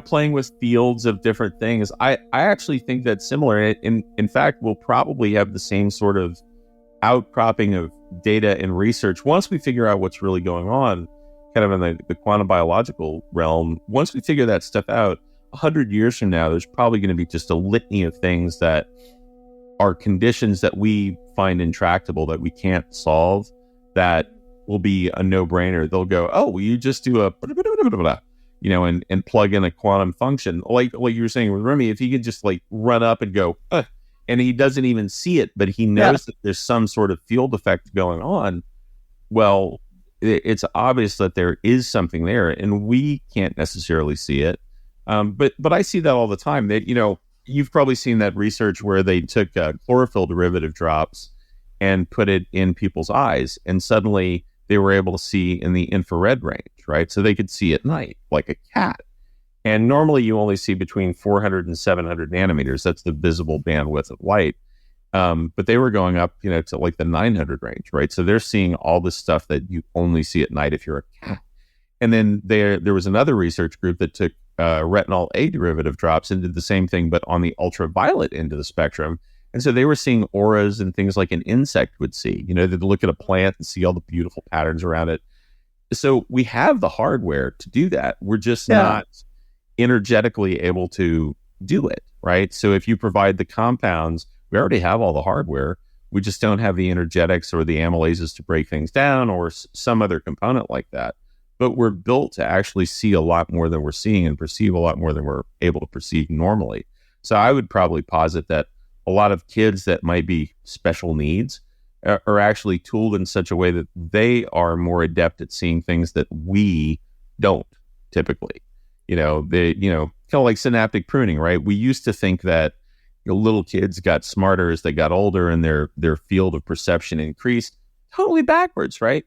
playing with fields of different things. I actually think that's similar. In fact, we'll probably have the same sort of outcropping of data and research once we figure out what's really going on, kind of in the quantum biological realm. Once we figure that stuff out, 100 years from now, there's probably going to be just a litany of things that are conditions that we find intractable, that we can't solve, that will be a no-brainer. They'll go, oh, well, you just do a and plug in a quantum function, like you were saying with Remy. If he could just run up and go, and he doesn't even see it, but he knows that there's some sort of field effect going on. Well, it's obvious that there is something there, and we can't necessarily see it. But I see that all the time. That you've probably seen that research where they took chlorophyll derivative drops and put it in people's eyes, and suddenly they were able to see in the infrared range, right? So they could see at night like a cat. And normally you only see between 400 and 700 nanometers. That's the visible bandwidth of light. But they were going up, to the 900 range, right? So they're seeing all this stuff that you only see at night if you're a cat. And then there was another research group that took retinol A derivative drops and did the same thing, but on the ultraviolet end of the spectrum. And so they were seeing auras and things like an insect would see. They'd look at a plant and see all the beautiful patterns around it. So we have the hardware to do that. We're just not energetically able to do it, right? So if you provide the compounds, we already have all the hardware. We just don't have the energetics or the amylases to break things down, or some other component like that. But we're built to actually see a lot more than we're seeing and perceive a lot more than we're able to perceive normally. So I would probably posit that a lot of kids that might be special needs are actually tooled in such a way that they are more adept at seeing things that we don't typically. Kind of like synaptic pruning, right? We used to think that little kids got smarter as they got older and their field of perception increased. Totally backwards, right?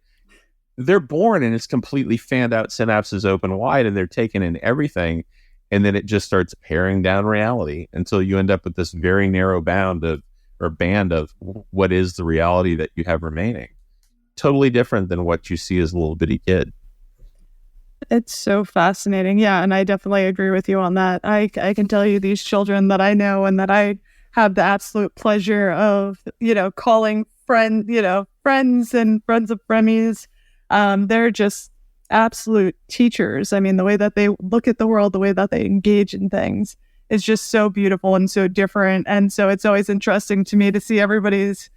They're born and it's completely fanned out, synapses open wide, and they're taking in everything. And then it just starts paring down reality until you end up with this very narrow band of what is the reality that you have remaining. Totally different than what you see as a little bitty kid. It's so fascinating. Yeah. And I definitely agree with you on that. I can tell you these children that I know and that I have the absolute pleasure of, calling friends and friends of Remy's. They're just absolute teachers. I mean, the way that they look at the world, the way that they engage in things is just so beautiful and so different. And so it's always interesting to me to see everybody's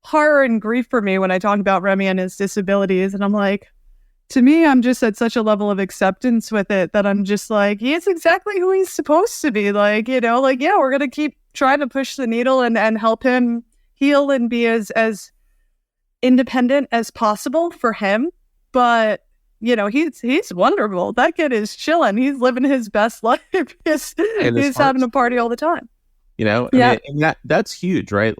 horror and grief for me when I talk about Remy and his disabilities. And I'm like, to me, I'm just at such a level of acceptance with it that I'm just like, he is exactly who he's supposed to be. Yeah, we're going to keep trying to push the needle and help him heal and be as independent as possible for him. But he's wonderful. That kid is chilling. He's living his best life. He's having a party all the time. And that's huge, right?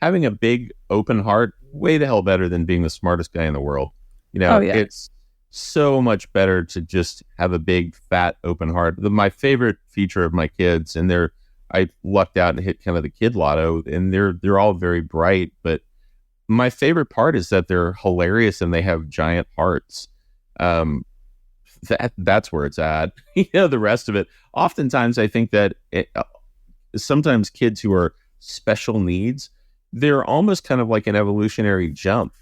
Having a big open heart, way the hell better than being the smartest guy in the world. It's so much better to just have a big, fat, open heart. My favorite feature of my kids, and I lucked out and hit kind of the kid lotto, and they're all very bright, but my favorite part is that they're hilarious and they have giant hearts. That's where it's at. The rest of it, oftentimes I think that sometimes kids who are special needs they're almost kind of like an evolutionary jump,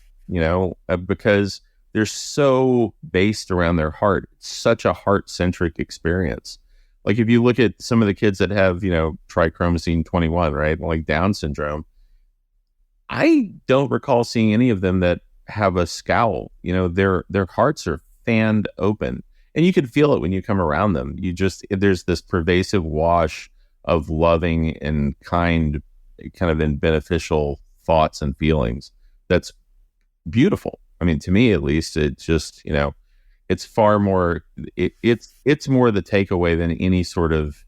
because they're so based around their heart. It's such a heart-centric experience. Like if you look at some of the kids that have, trichromacy 21, right? Like Down syndrome, I don't recall seeing any of them that have a scowl. Their hearts are fanned open, and you can feel it when you come around them. There's this pervasive wash of loving and kind of in beneficial thoughts and feelings. That's beautiful. I mean, to me, at least, it just, it's far more, it's more the takeaway than any sort of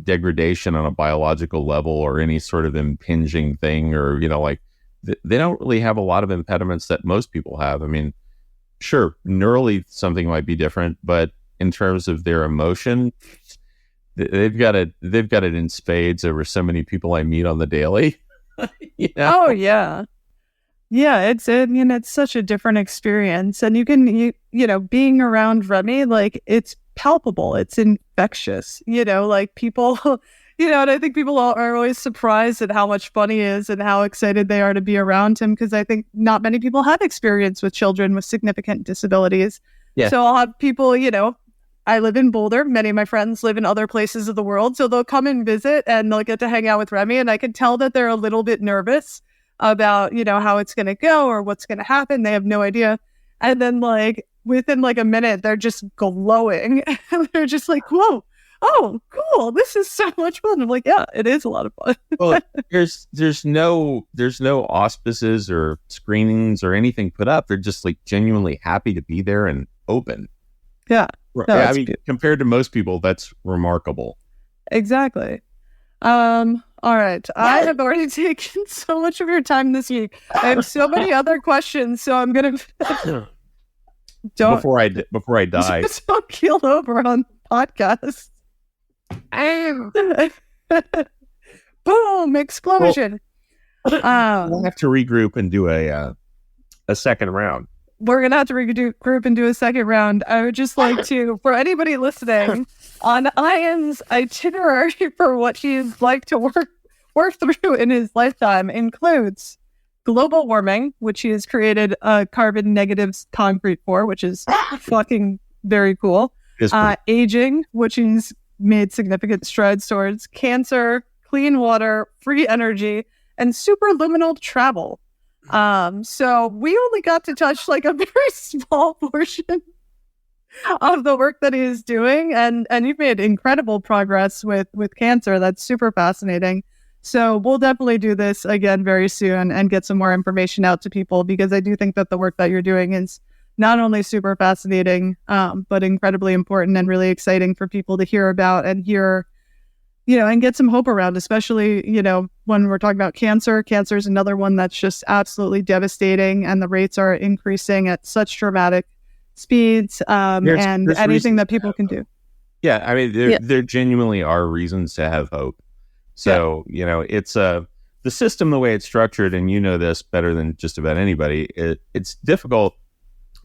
degradation on a biological level or any sort of impinging thing, or, they don't really have a lot of impediments that most people have. I mean, sure, neurally something might be different, but in terms of their emotion, they've got it in spades over so many people I meet on the daily. Oh yeah. Yeah, it's such a different experience. And being around Remy, like it's palpable, it's infectious, like people, and I think people are always surprised at how much fun he is and how excited they are to be around him, because I think not many people have experience with children with significant disabilities. Yeah. So I'll have people, I live in Boulder. Many of my friends live in other places of the world. So they'll come and visit and they'll get to hang out with Remy. And I can tell that they're a little bit nervous about, how it's going to go or what's going to happen. They have no idea. And then within a minute, they're just glowing. They're just like, whoa, oh, cool. This is so much fun. I'm like, yeah, it is a lot of fun. Well, there's no auspices or screenings or anything put up. They're just genuinely happy to be there and open. Yeah. No, I mean, compared to most people, that's remarkable. Exactly. All right. I have already taken so much of your time this week. I have so many other questions, so I'm gonna before I die. Just don't keel over on podcast. Boom! Explosion. We'll have to regroup and do a second round. We're going to have to regroup and do a second round. I would just like to, for anybody listening, on Ian's itinerary for what he's like to work through in his lifetime includes global warming, which he has created a carbon negative concrete for, which is fucking very cool. Aging, which he's made significant strides towards, cancer, clean water, free energy, and superluminal travel. So we only got to touch a very small portion of the work that he is doing, and you've made incredible progress with cancer. That's super fascinating. So we'll definitely do this again very soon and get some more information out to people, because I do think that the work that you're doing is not only super fascinating, but incredibly important and really exciting for people to hear about and hear, and get some hope around, especially, when we're talking about cancer. Cancer is another one that's just absolutely devastating, and the rates are increasing at such dramatic speeds, and anything that people can do. Yeah, I mean, there genuinely are reasons to have hope. So, it's the system, the way it's structured, and this better than just about anybody, it's difficult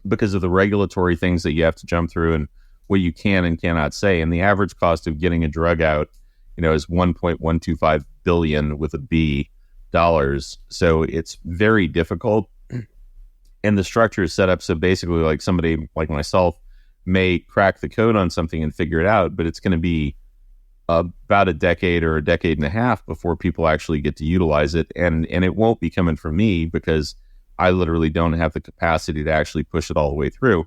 because of the regulatory things that you have to jump through and what you can and cannot say. And the average cost of getting a drug out is $1.125 billion with a B dollars. So it's very difficult. And the structure is set up so basically somebody like myself may crack the code on something and figure it out, but it's going to be about a decade or a decade and a half before people actually get to utilize it. And it won't be coming from me, because I literally don't have the capacity to actually push it all the way through.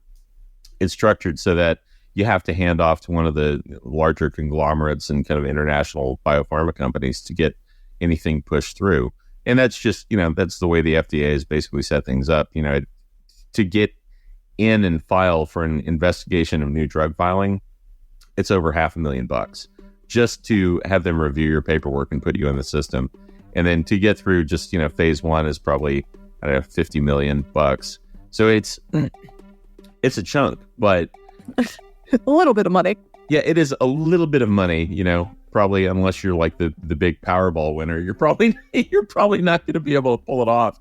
It's structured so that you have to hand off to one of the larger conglomerates and kind of international biopharma companies to get anything pushed through. And that's just, that's the way the FDA has basically set things up. To get in and file for an investigation of new drug filing, it's over $500,000 just to have them review your paperwork and put you in the system. And then to get through just, phase one is probably, I don't know, $50 million. So it's a chunk, but a little bit of money. Yeah, it is a little bit of money, probably, unless you're the big Powerball winner, you're probably not going to be able to pull it off.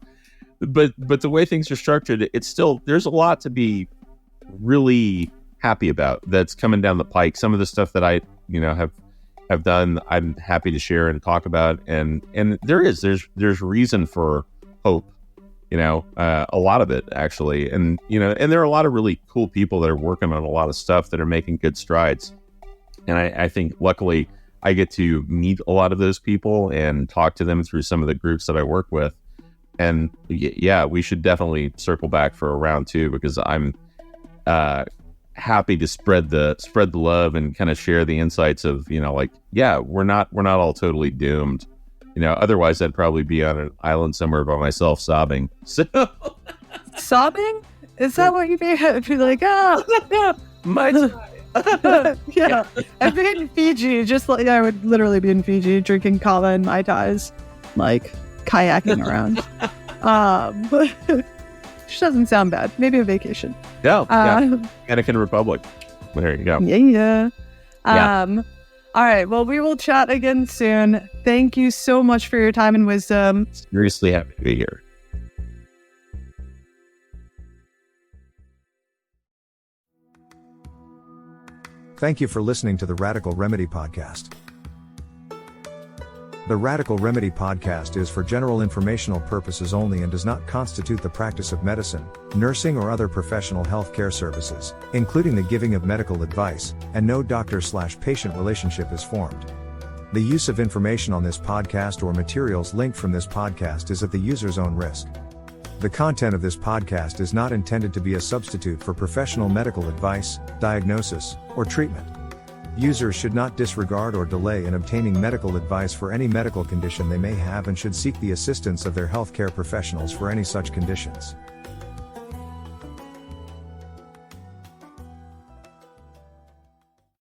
But the way things are structured, it's still, there's a lot to be really happy about that's coming down the pike. Some of the stuff that I, have have done, I'm happy to share and talk about. And there's reason for hope, a lot of it actually. And, and there are a lot of really cool people that are working on a lot of stuff that are making good strides. And I think luckily I get to meet a lot of those people and talk to them through some of the groups that I work with. And yeah, we should definitely circle back for a round two, because I'm happy to spread the love and kind of share the insights of, we're not all totally doomed. Otherwise I'd probably be on an island somewhere by myself sobbing. So sobbing? Is that what you mean? Be like, my yeah. I've been in Fiji, just like I would literally be in Fiji drinking kava and Mai Tais, like kayaking around. Which doesn't sound bad. Maybe a vacation. Yeah. Dominican Republic. There you go. Yeah. All right. Well, we will chat again soon. Thank you so much for your time and wisdom. Seriously happy to be here. Thank you for listening to the Radical Remedy Podcast. The Radical Remedy Podcast is for general informational purposes only and does not constitute the practice of medicine, nursing, or other professional healthcare services, including the giving of medical advice, and no doctor/patient relationship is formed. The use of information on this podcast or materials linked from this podcast is at the user's own risk. The content of this podcast is not intended to be a substitute for professional medical advice, diagnosis, or treatment. Users should not disregard or delay in obtaining medical advice for any medical condition they may have and should seek the assistance of their healthcare professionals for any such conditions.